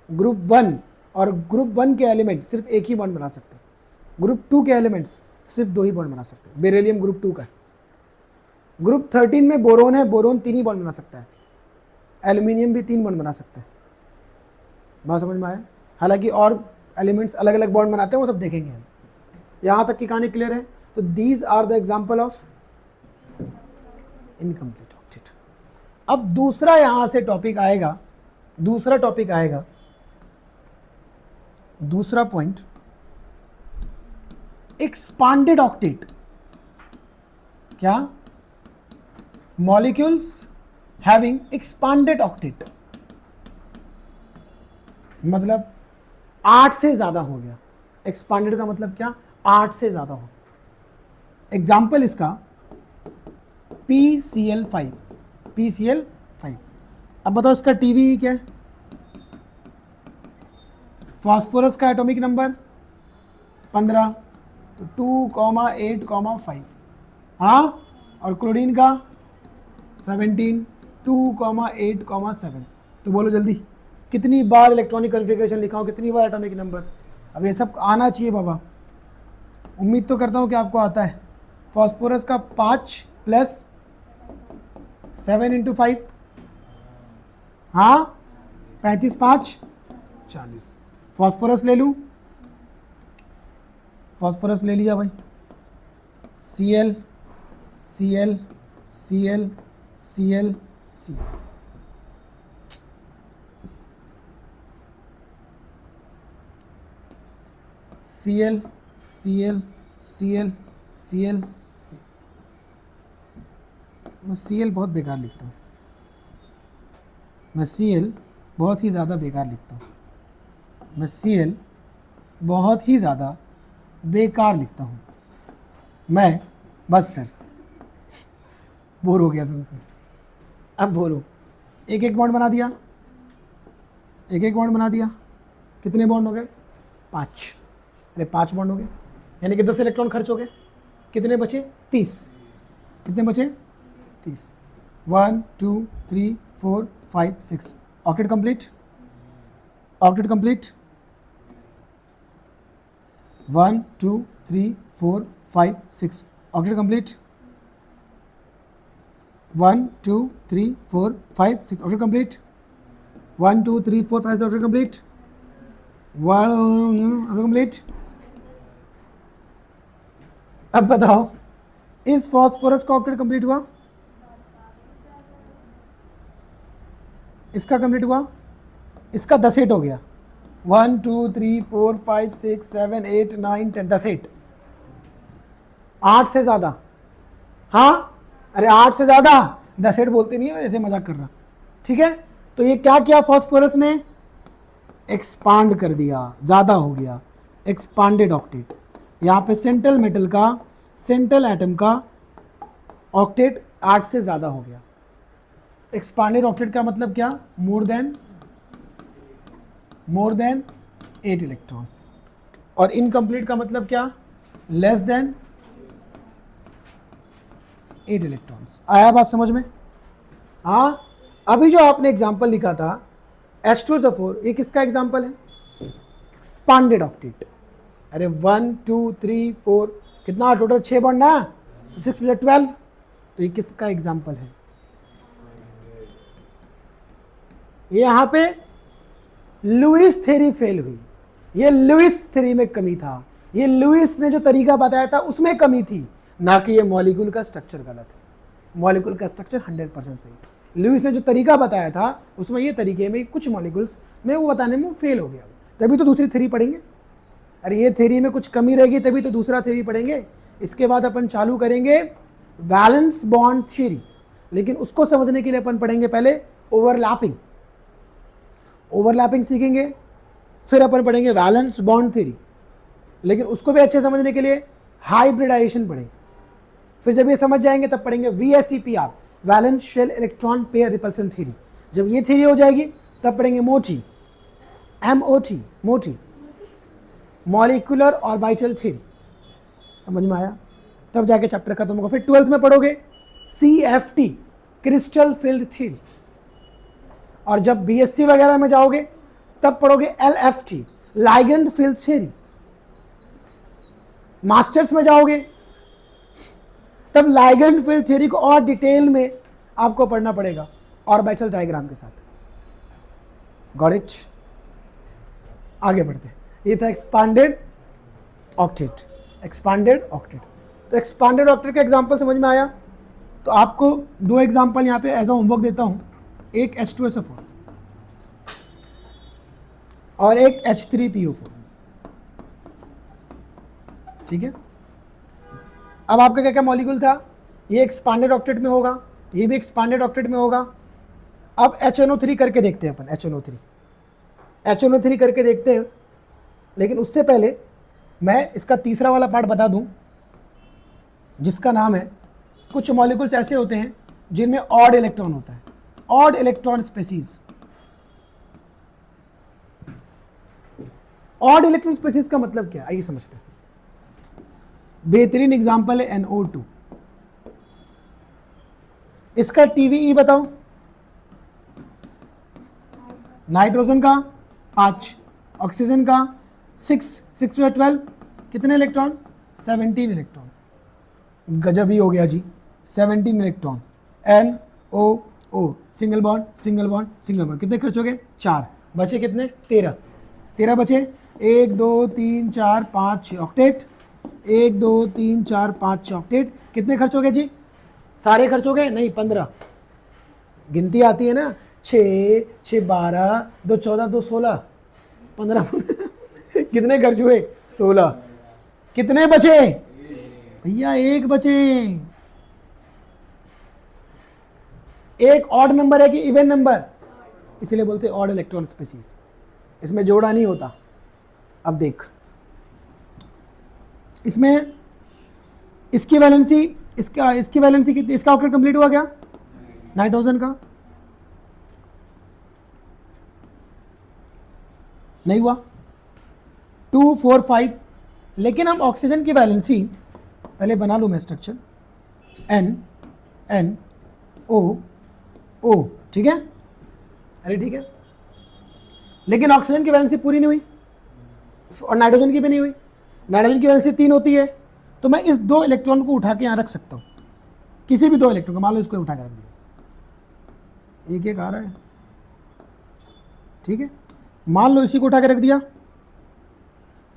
ग्रुप 1 और ग्रुप 1 के एलिमेंट सिर्फ एक ही बॉन्ड बना सकते हैं। ग्रुप 2 के एलिमेंट्स सिर्फ 2 ही बॉन्ड बना सकते हैं। बेरिलियम ग्रुप 2 का है। ग्रुप 13 में बोरोन है, बोरोन 3 ही बॉन्ड बना सकता है। एल्यूमिनियम भी 3 बॉन्ड बना सकता है। बात समझ में आया? हालांकि और एलिमेंट्स अलग अलग बॉन्ड बनाते हैं, वो सब देखेंगे हम। यहाँ तक की कहानी क्लियर है? तो these are the example of incomplete octet. अब दूसरा यहां से टॉपिक आएगा, दूसरा टॉपिक आएगा, दूसरा पॉइंट, एक्सपांडेड ऑक्टेट। क्या? मॉलिक्यूल्स हैविंग एक्सपांडेड ऑक्टेट, मतलब 8 से ज्यादा हो गया। एक्सपांडेड का मतलब क्या? 8 से ज्यादा हो। एग्जाम्पल इसका PCl5, PCl5। अब बताओ इसका टीवी क्या है? फास्फोरस का एटॉमिक नंबर 15, तो 2,8,5। हाँ, और क्लोरीन का 17, 2,8,7। तो बोलो जल्दी, कितनी बार इलेक्ट्रॉनिक कॉन्फ़िगरेशन लिखा हूँ, कितनी बार एटॉमिक नंबर? अब ये सब आना चाहिए बाबा, उम्मीद तो करता हूँ कि आपको आता है। फास्फोरस का 5 प्लस 7 इंटू 5, हाँ 35, 5 40। फास्फोरस ले लूँ, फास्फोरस ले लिया भाई। Cl, Cl, Cl, Cl, Cl। Cl, Cl, Cl, Cl, Cl। मैं Cl बहुत बेकार लिखता हूँ, मैं Cl बहुत ही ज़्यादा बेकार लिखता हूँ, मैं Cl बहुत ही ज़्यादा बेकार लिखता हूँ मैं। बस सर, बोर हो गया सुन। अब बोलो, एक एक बॉन्ड बना दिया, एक एक बॉन्ड बना दिया, कितने बॉन्ड हो गए? 5। अरे 5 बॉन्ड हो गए, यानी कि 10 इलेक्ट्रॉन खर्च हो गए। कितने बचे? 30। कितने बचे? 30। 1 2 3 4 5 6। Octet complete, octet complete. 1 2 3 4 5 6। Octet complete. 1 2 3 4 5 6। Octet complete. 1 2 3 4 5 octet complete. 1 octet complete. अब बताओ, इस फास्फोरस का ऑक्टेट कंप्लीट हुआ? इसका कंप्लीट हुआ? इसका 10 8 हो गया। 1 2 3 4 5 6 7 8 9 10, 10 8। 8 से ज़्यादा? हाँ, अरे 8 से ज़्यादा, 10 8 बोलते नहीं है, ऐसे मजाक कर रहा। ठीक है, तो ये क्या किया फास्फोरस ने? एक्सपांड कर दिया, ज़्यादा हो गया, एक्सपांडेड ऑक्टेट। यहाँ पे सेंट्रल मेटल का, सेंट्रल एटम का ऑक्टेट 8 से ज़्यादा हो गया। एक्सपांडेड ऑक्टेट का मतलब क्या? More than 8 electron. और इनकम्प्लीट का मतलब क्या? Less than 8 electrons. आया बात समझ में? हाँ, अभी जो आपने एग्जाम्पल लिखा था H2SO4, ये किसका एग्जाम्पल है? Expanded octet. अरे 1 2 3 4, कितना टोटल? 6 बॉन्ड ना, 6 + 12। तो ये किसका एग्जाम्पल है? ये यहां पे लुईस थ्योरी फेल हुई। ये लुईस थ्योरी में कमी था, ये लुईस ने जो तरीका बताया था उसमें कमी थी, ना कि ये मॉलिक्यूल का स्ट्रक्चर गलत है। मॉलिक्यूल का स्ट्रक्चर 100% सही। लुईस ने जो तरीका बताया था उसमें ये तरीके में कुछ मॉलिक्यूल्स में वो बताने में फेल हो गया, तभी तो दूसरी थ्योरी पढ़ेंगे। अरे ये थ्योरी में कुछ कमी रहेगी तभी तो दूसरा थ्योरी पढ़ेंगे। इसके बाद अपन चालू करेंगे वैलेंस बॉन्ड थ्योरी, लेकिन उसको समझने के लिए अपन पढ़ेंगे पहले ओवरलैपिंग। ओवरलैपिंग सीखेंगे, फिर अपन पढ़ेंगे वैलेंस बॉन्ड थ्योरी, लेकिन उसको भी अच्छे समझने के लिए हाइब्रिडाइजेशन पढ़ेंगे। फिर जब ये समझ जाएंगे तब पढ़ेंगे VSEPR, valence shell electron pair repulsion theory. जब ये थ्योरी हो जाएगी तब पढ़ेंगे मोटी, MOT, मोटी, मॉलिक्यूलर ऑर्बिटल थ्योरी। समझ में आया? तब जाके चैप्टर खत्म होगा। फिर 12th में पढ़ोगे CFT, क्रिस्टल फील्ड थ्योरी। और जब BSc वगैरह में जाओगे तब पढ़ोगे LFT, ligand field theory. Masters में जाओगे तब लाइगेंड फील्ड थ्योरी को और डिटेल में आपको पढ़ना पड़ेगा ऑर्बिटल डायग्राम के साथ। Got it? आगे बढ़ते हैं। ये था एक्सपांडेड ऑक्टेट, एक्सपांडेड ऑक्टेट। तो तो एक्सपांडेड ऑक्टेट का एग्जांपल समझ में आया। तो आपको दो एग्जांपल यहाँ पे एज अ होमवर्क देता हूँ, एक H2SO4 और एक H3PO4, ठीक है। अब आपका क्या क्या मॉलिक्यूल था, ये एक्सपांडेड ऑक्टेट में होगा, ये भी एक्सपांडेड ऑक्टेट में होगा। अब HNO3 करके देखते हैं अपन, HNO3 करके देखते हैं। लेकिन उससे पहले मैं इसका तीसरा वाला पार्ट बता दूं, जिसका नाम है कुछ मॉलिक्यूल्स ऐसे होते हैं जिनमें ऑड इलेक्ट्रॉन होता है, odd electron species. Odd electron species का मतलब क्या है, आइए समझते हैं। बेहतरीन एग्जांपल है NO2। इसका TVE बताओ, नाइट्रोजन का 5, ऑक्सीजन का 6 या 12, कितने इलेक्ट्रॉन, 17 इलेक्ट्रॉन। गजब ही हो गया जी, 17 electron. NO, single bond single bond single bond, कितने खर्च हो गए, 4, बचे कितने, 13 बचे। 1 2 3 4 5 6 ऑक्टेट, 1 2 3 4 5 6 ऑक्टेट, कितने खर्च हो गए जी, सारे खर्च हो गए, नहीं 15। गिनती आती है ना, 6 6 12, 2 14, 2 16, 15 कितने खर्च हुए, 16। कितने बचे भैया, एक बचे। एक ऑड नंबर है कि इवन नंबर, इसलिए बोलते हैं ऑड इलेक्ट्रॉन स्पीसीज, इसमें जोड़ा नहीं होता। अब देख, इसमें इसकी वैलेंसी, इसकी वैलेंसी कितनी, इसका ऑक्टेट कंप्लीट हुआ क्या, नाइट्रोजन का नहीं हुआ, 2 4 5। लेकिन हम ऑक्सीजन की वैलेंसी पहले बना लूँ मैं स्ट्रक्चर, NO, ठीक है, अरे ठीक है। लेकिन ऑक्सीजन की वैलेंसी पूरी नहीं हुई और नाइट्रोजन की भी नहीं हुई। नाइट्रोजन की वैलेंसी 3 होती है, तो मैं इस 2 इलेक्ट्रॉन को उठा के यहाँ रख सकता हूँ, किसी भी 2 इलेक्ट्रॉन को, मान लो इसको उठा के रख दिया, एक आ रहा है, ठीक है, मान लो इसी को उठा के रख दिया।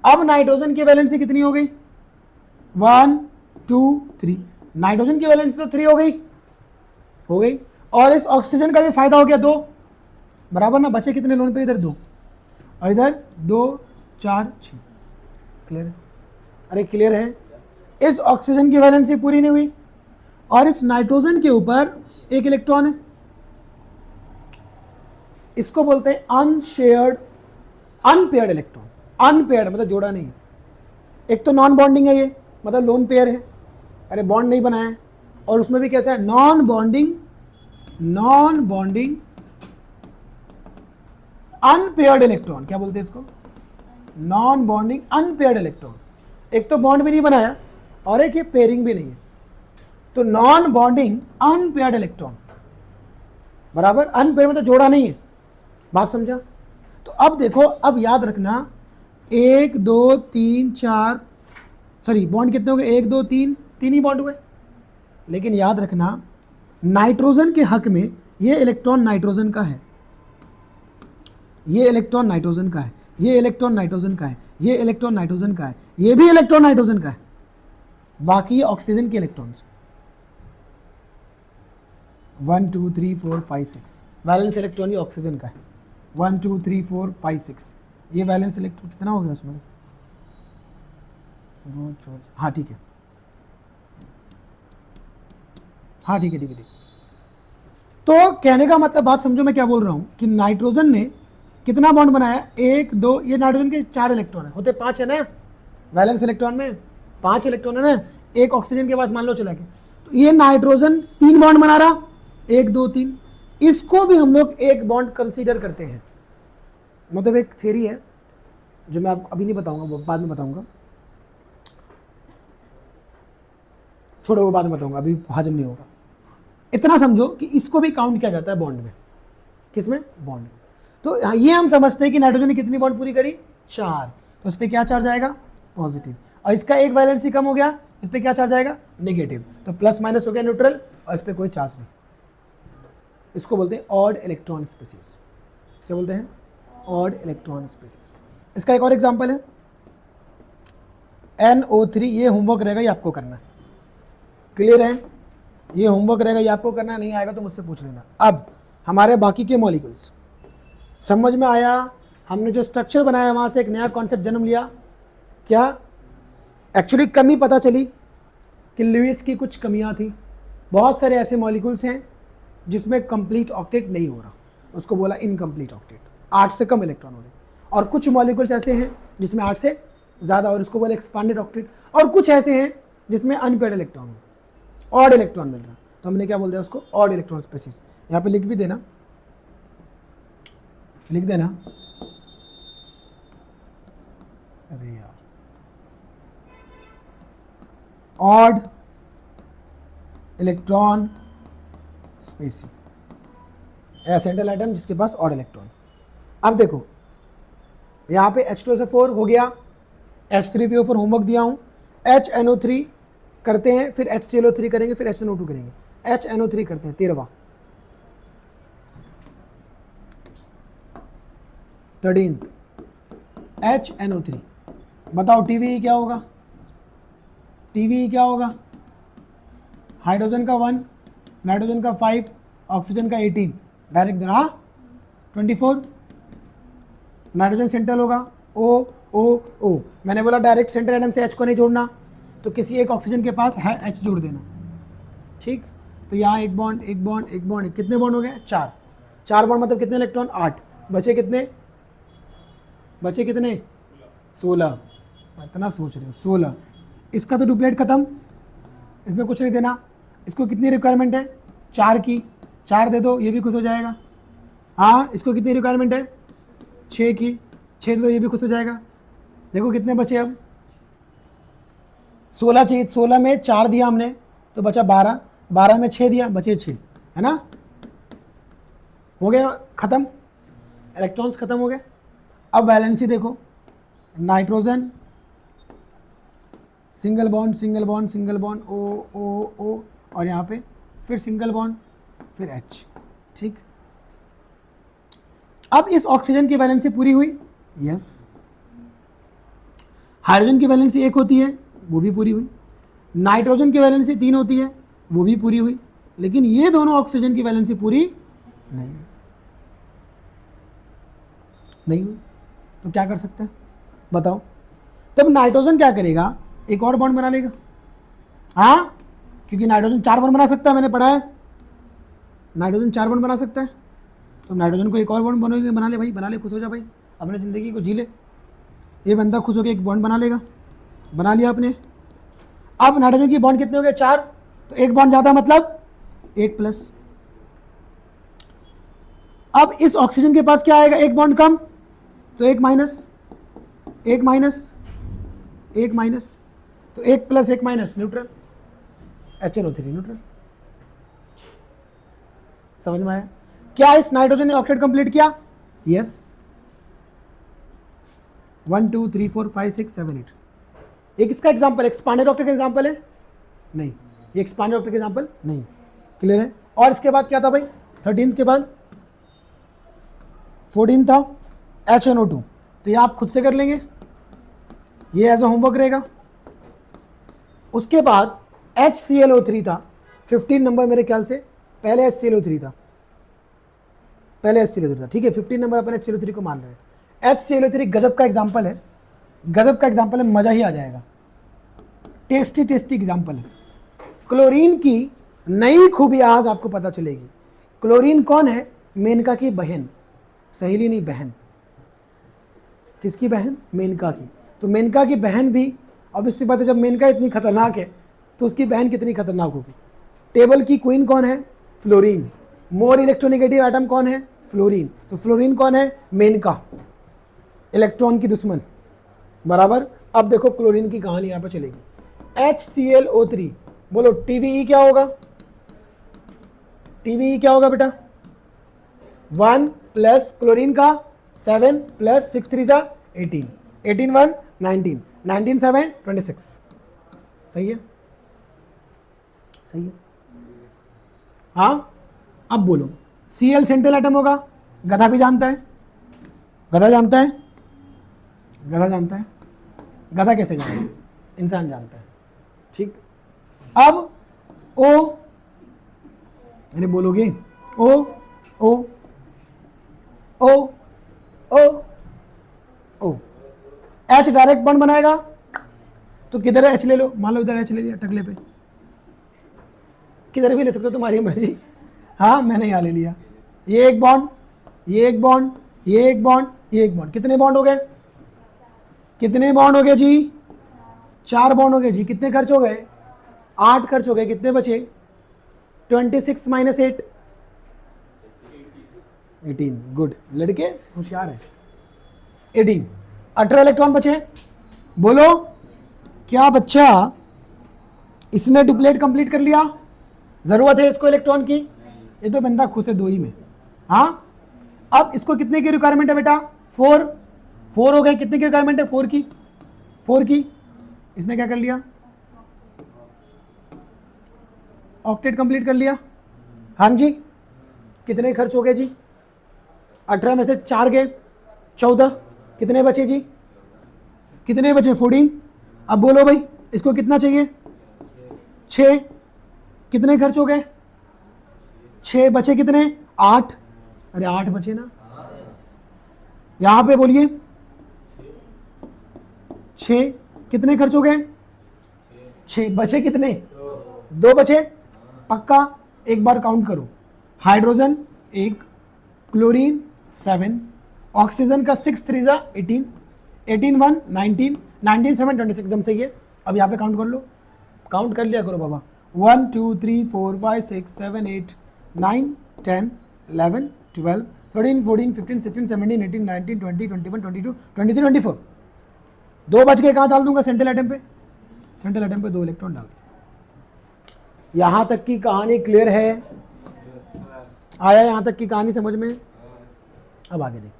अब नाइट्रोजन की वैलेंसी कितनी हो गई, 1 2 3, नाइट्रोजन की वैलेंसी तो 3 हो गई, और इस ऑक्सीजन का भी फायदा हो गया 2, बराबर ना, बचे कितने लोन पे, इधर 2 और इधर 2 4 6, क्लियर है, अरे क्लियर है। इस ऑक्सीजन की वैलेंसी पूरी नहीं हुई और इस नाइट्रोजन के ऊपर एक इलेक्ट्रॉन है, इसको बोलते हैं अनपेयर्ड इलेक्ट्रॉन। अनपेयर्ड मतलब जोड़ा नहीं, एक तो नॉन बॉन्डिंग है ये, मतलब लोन पेयर है, अरे बॉन्ड नहीं बनाया है, और उसमें भी कैसा है, नॉन बॉन्डिंग अनपेयर्ड इलेक्ट्रॉन, क्या बोलते हैं इसको, नॉन बॉन्डिंग अनपेयर्ड इलेक्ट्रॉन। एक तो बॉन्ड भी नहीं बनाया और एक ये पेयरिंग भी नहीं है, तो नॉन बॉन्डिंग अनपेयर्ड इलेक्ट्रॉन, बराबर, अनपेयर्ड मतलब जोड़ा नहीं है, बात समझा। तो अब देखो, अब याद रखना, 1 2 3 4, सॉरी बॉन्ड कितने हो गए, 1 2 3 ही बॉन्ड हुए। लेकिन याद रखना, नाइट्रोजन के हक में ये इलेक्ट्रॉन नाइट्रोजन का है, ये इलेक्ट्रॉन नाइट्रोजन का है, ये इलेक्ट्रॉन नाइट्रोजन का है, ये इलेक्ट्रॉन नाइट्रोजन का है, ये भी इलेक्ट्रॉन नाइट्रोजन का है, बाकी ये ऑक्सीजन के इलेक्ट्रॉन्स। 1 2 3 4 5 6 वैलेंस इलेक्ट्रॉन ये ऑक्सीजन का है, 1 2 3 4 5 6, ये वैलेंस इलेक्ट्रॉन कितना हो गया उसमें, हाँ ठीक है, हाँ ठीक है ठीक है ठीक। तो कहने का मतलब, बात समझो मैं क्या बोल रहा हूं, कि नाइट्रोजन ने कितना बॉन्ड बनाया, 1 2, ये नाइट्रोजन के 4 इलेक्ट्रॉन है, होते 5 है ना, वैलेंस इलेक्ट्रॉन में 5 इलेक्ट्रॉन है ना, एक ऑक्सीजन के पास मान लो चला गया, तो ये नाइट्रोजन 3 बॉन्ड बना रहा, 1 2 3, इसको भी हम लोग एक बॉन्ड कंसीडर करते हैं। मतलब एक थ्योरी है जो मैं आपको अभी नहीं बताऊंगा, वो बाद में बताऊंगा, छोड़ो वो बाद में बताऊंगा, अभी हजम नहीं होगा। इतना समझो कि इसको भी काउंट किया जाता है बॉन्ड में, किसमें, बॉन्ड में। तो ये हम समझते हैं कि नाइट्रोजन ने कितनी बॉन्ड पूरी करी, 4, तो इस पर क्या चार्ज आएगा, पॉजिटिव, और इसका एक वैलेंसी कम हो गया, इस पर क्या चार्ज आएगा, नेगेटिव, तो प्लस माइनस हो गया न्यूट्रल, और इस पर कोई चार्ज नहीं। इसको बोलते हैं ऑड इलेक्ट्रॉन स्पीसीज। क्या बोलते हैं, ऑड इलेक्ट्रॉन स्पीसीज। इसका एक और एग्जांपल है NO3, ये होमवर्क रहेगा, ये आपको करना है। क्लियर है? ये होमवर्क रहेगा, ये आपको करना, नहीं आएगा तो मुझसे पूछ लेना। अब हमारे बाकी के मॉलिक्यूल्स समझ में आया? हमने जो स्ट्रक्चर बनाया वहाँ से एक नया कॉन्सेप्ट जन्म लिया। क्या एक्चुअली कमी पता चली कि लुईस की कुछ कमियाँ थी। बहुत सारे ऐसे मॉलिक्यूल्स हैं जिसमें कंप्लीट ऑक्टेट नहीं हो रहा, उसको बोला इनकम्प्लीट ऑक्टेट, 8 से कम इलेक्ट्रॉन हो रहे। और कुछ मॉलिक्यूल्स ऐसे हैं जिसमें 8 से ज़्यादा, और उसको बोला एक्सपांडेड ऑक्टेट। और कुछ ऐसे हैं जिसमें अनपेड इलेक्ट्रॉन हो, ऑड इलेक्ट्रॉन मिल रहा, तो हमने क्या बोल दिया उसको, ऑड इलेक्ट्रॉन स्पेसिस। यहाँ पे लिख भी देना, लिख देना। अरे यार, odd electron species, central atom जिसके पास ऑड इलेक्ट्रॉन। अब देखो यहाँ पे H2SO4 हो गया, H3PO4 होमवर्क दिया हूँ, HNO3 करते हैं, फिर HClO3 करेंगे, फिर HNO2 करेंगे। HNO3 करते हैं, 13वां 13th HNO3। बताओ TVE क्या होगा? TVE क्या होगा? हाइड्रोजन का 1, नाइट्रोजन का 5, ऑक्सीजन का 18, डायरेक्ट देना। 24 नाइट्रोजन सेंट्रल होगा, O O O। मैंने बोला डायरेक्ट सेंट्रल एटम से H को नहीं जोड़ना, तो किसी एक ऑक्सीजन के पास है H जोड़ देना, ठीक। तो यहाँ एक बॉन्ड, एक बॉन्ड, एक बॉन्ड, कितने बॉन्ड हो गए? 4। 4 बॉन्ड मतलब कितने इलेक्ट्रॉन? 8। बचे कितने? बचे कितने? 16। इतना सोच रहे हो? 16। इसका तो डुप्लेट खत्म, इसमें कुछ नहीं देना। इसको कितनी रिक्वायरमेंट है? 4 की, 4 दे दो, ये भी खुश हो जाएगा। हाँ, इसको कितनी रिक्वायरमेंट है? 6 की, 6 दे दो, ये भी खुश हो जाएगा। देखो कितने बचे अब? 16 चाहिए, 16 में 4 दिया हमने तो बचा 12, 12 में 6 दिया, बचे 6, है ना? हो गया खत्म, इलेक्ट्रॉन्स खत्म हो गए। अब वैलेंसी देखो, nitrogen single bond, single bond, single bond, O O O, और यहाँ पे फिर सिंगल बॉन्ड, फिर H, ठीक। अब इस ऑक्सीजन की वैलेंसी पूरी हुई, यस। हाइड्रोजन की वैलेंसी 1 होती है, वो भी पूरी हुई। नाइट्रोजन की वैलेंसी 3 होती है, वो भी पूरी हुई। लेकिन ये दोनों ऑक्सीजन की वैलेंसी पूरी नहीं हुई, नहीं हुई। तो क्या कर सकते हैं बताओ? तब नाइट्रोजन क्या करेगा? एक और बॉन्ड बना लेगा। हाँ, क्योंकि नाइट्रोजन 4 बॉन्ड बना सकता है, मैंने पढ़ा है, नाइट्रोजन 4 बॉन्ड बना सकता है। तो नाइट्रोजन को एक और बॉन्ड बनोगे, बना ले भाई, बना ले, खुश हो जा भाई, अपनी ज़िंदगी को जी ले। ये बंदा खुश होकर एक बॉन्ड बना लेगा, बना लिया आपने। अब नाइट्रोजन की बॉन्ड कितने हो गए? 4, तो एक बॉन्ड ज़्यादा मतलब 1 प्लस। अब इस ऑक्सीजन के पास क्या आएगा? एक बॉन्ड कम, तो 1 माइनस, 1 माइनस, 1 माइनस, तो 1 plus 1 minus, neutral, HNO3 neutral. समझ में आया? क्या इस नाइट्रोजन ने ऑक्टेट कंप्लीट किया? यस। 1 2 3 4 5 6 7 8। एक इसका एग्जाम्पल एक्सपांडेड ऑक्टेट का एग्जाम्पल है? नहीं, ये एक्सपांडेड ऑक्टेट का एग्जाम्पल नहीं। क्लियर है? और इसके बाद क्या था भाई? 13 के बाद 14 था HNO2। तो ये आप खुद से कर लेंगे, ये एज ए होमवर्क रहेगा। उसके बाद HClO3 था, 15 नंबर मेरे ख्याल से, पहले HClO3 था, पहले HClO3 था, ठीक है। 15 नंबर अपन HClO3 को मान रहे हैं। HClO3 गजब का एग्जाम्पल है, गजब का एग्जाम्पल है, मज़ा ही आ जाएगा, टेस्टी टेस्टी एग्जाम्पल है। क्लोरीन की नई खूबी आज आपको पता चलेगी। क्लोरीन कौन है? मेनका की बहन, सहेली नहीं, बहन। किसकी बहन? मेनका की। तो मेनका की बहन भी, अब इससे बात है, जब मेनका इतनी खतरनाक है तो उसकी बहन कितनी खतरनाक होगी। टेबल की क्वीन कौन है? फ्लोरीन। मोर इलेक्ट्रोनेगेटिव एटम कौन है? फ्लोरीन। तो फ्लोरीन कौन है? मेनका, इलेक्ट्रॉन की दुश्मन, बराबर। अब देखो क्लोरीन की कहानी यहाँ पर चलेगी। HClO3, बोलो TVE क्या होगा? TVE क्या होगा बेटा? 1 प्लस क्लोरीन का 7 प्लस 6 3 जा 18, 18 1 19, 19 7 26। सही है? सही है? हाँ, अब बोलो Cl सेंट्रल एटम होगा, गधा भी जानता है, गधा जानता है, गधा जानता है, गधा कैसे जानता है? इंसान जानता है, ठीक। अब ओ, अरे बोलोगे ओ ओ ओ ओ ओ, एच डायरेक्ट बॉन्ड बनाएगा तो किधर एच ले लो, मान लो इधर एच ले लिया टकले पे, किधर भी ले सकते हो तुम्हारी मर्जी। हाँ मैंने यहाँ ले लिया, ये एक बॉन्ड, ये एक बॉन्ड, ये एक बॉन्ड, ये एक बॉन्ड, कितने बॉन्ड हो गए, कितने बॉन्ड हो गए जी, 4 बॉन्ड हो गए जी। कितने खर्च हो गए, 8 खर्च हो गए, कितने बचे 26 माइनस 8 18, गुड, लड़के होशियार है। 18 इलेक्ट्रॉन बचे, बोलो क्या बच्चा, इसने डुप्लेट कंप्लीट कर लिया, जरूरत है इसको इलेक्ट्रॉन की, ये तो बंदा खुश है 2 ही में। हाँ अब इसको कितने की रिक्वायरमेंट है बेटा, 4 हो गए, कितने की रिक्वायरमेंट है 4 की, इसने क्या कर लिया, ऑक्टेट कंप्लीट कर लिया। हाँ जी, कितने खर्च हो गए जी, 18 में से 4 गए 14, कितने बचे जी, कितने बचे 14। अब बोलो भाई इसको कितना चाहिए, 6, कितने खर्च हो गए, 6 बचे, कितने 8, अरे 8 बचे ना, यहां पे बोलिए 6, कितने खर्च हो गए, 6 बचे, कितने 2 बचे, पक्का एक बार काउंट करो, हाइड्रोजन 1, क्लोरीन 7, ऑक्सीजन का 6 3 जा 18, 18 1 19, 19 7 26, एकदम सही है। अब यहाँ पे काउंट कर लो, काउंट कर लिया करो बाबा, 1 2 3 4 5 6 7 8 9 10 11 12 13 14 15 16 17 18 19 20 21 22 23 24, 2 बच के कहाँ डाल दूंगा, सेंट्रल एटम पे, सेंट्रल एटम पे 2 इलेक्ट्रॉन डाल दिया। यहाँ तक की कहानी क्लियर है, आया यहाँ तक की कहानी समझ में। अब आगे देखते,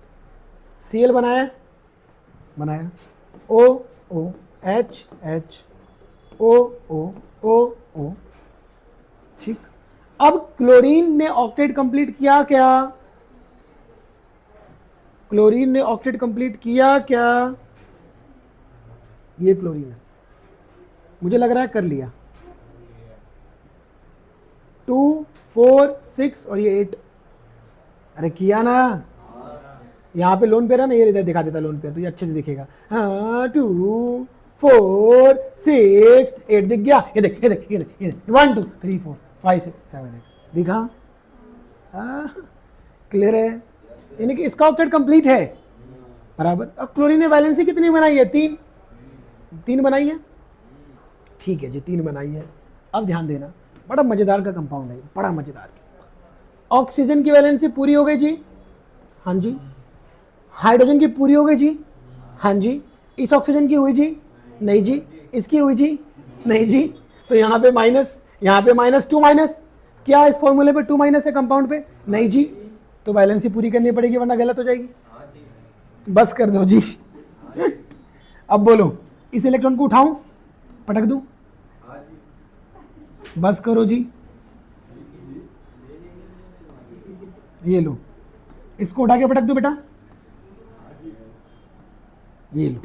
Cl बनाया O O H H O O O O, ठीक। अब क्लोरीन ने ऑक्टेट कंप्लीट किया क्या, क्लोरीन ने ऑक्टेट कंप्लीट किया क्या, ये क्लोरीन है, मुझे लग रहा है कर लिया, 2 4 6 और ये 8, अरे किया ना, यहाँ पे लोन पेयर है ना, ये दिखा देता लोन पेयर तो ये अच्छे से दिखेगा। हाँ 2 4 6 8 दिख गया, ये देख ये देख ये देख ये देख 1 2 3 4 5 6 7 8 दिखा, क्लियर है, यानी कि इसका ऑक्टेट कंप्लीट है बराबर। अब क्लोरीन ने वैलेंसी कितनी बनाई है, 3 बनाई है, ठीक है जी 3 बनाई है। अब ध्यान देना, बड़ा मजेदार का कंपाउंड है, बड़ा मजेदार। ऑक्सीजन की वैलेंसी पूरी हो गई जी, हाँ जी, हाइड्रोजन की पूरी हो गई जी, हाँ जी, इस ऑक्सीजन की हुई जी, नहीं जी, इसकी हुई जी, नहीं जी, तो यहाँ पे माइनस, यहाँ पे माइनस, 2 माइनस, क्या इस फॉर्मूले पे 2 माइनस है कंपाउंड पे, नहीं जी, तो वैलेंसी पूरी करनी पड़ेगी वरना गलत हो जाएगी, बस कर दो जी। अब बोलो इस इलेक्ट्रॉन को उठाऊं, पटक दूं, बस करो जी, ये लो, इसको उठा के पटक दो बेटा, ये लो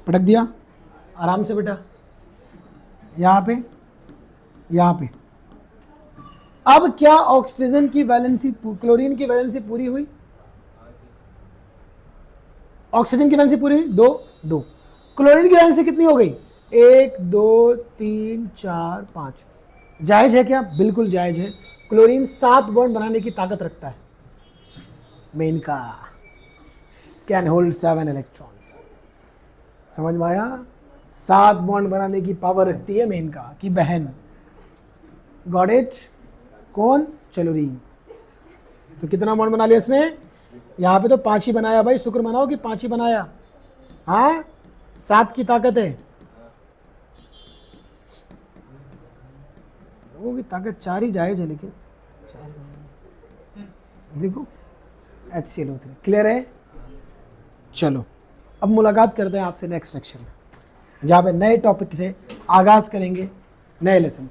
पटक दिया आराम से बेटा, यहाँ पे यहाँ पे। अब क्या ऑक्सीजन की वैलेंसी, क्लोरीन की वैलेंसी पूरी हुई, ऑक्सीजन की वैलेंसी पूरी हुई, 2 क्लोरीन की वैलेंसी कितनी हो गई, 1 2 3 4 5, जायज है क्या, बिल्कुल जायज है। क्लोरीन 7 बॉन्ड बनाने की ताकत रखता है, मेन का कैन होल्ड 7 इलेक्ट्रॉन्स, समझ में आया, 7 बॉन्ड बनाने की पावर रखती है मेन का की बहन, गॉट इट, कौन, चलोरीन। तो कितना बॉन्ड बना लिया इसने, यहाँ पे तो 5 ही बनाया भाई, शुक्र मनाओ कि 5 ही बनाया, हाँ 7 की ताकत है, लोगों की ताकत 4 ही जायज है, लेकिन 4 देखो HCl O3, क्लियर है। चलो अब मुलाकात करते हैं आपसे नेक्स्ट लेक्चर में, जहाँ पे नए टॉपिक से आगाज़ करेंगे, नए लेसन।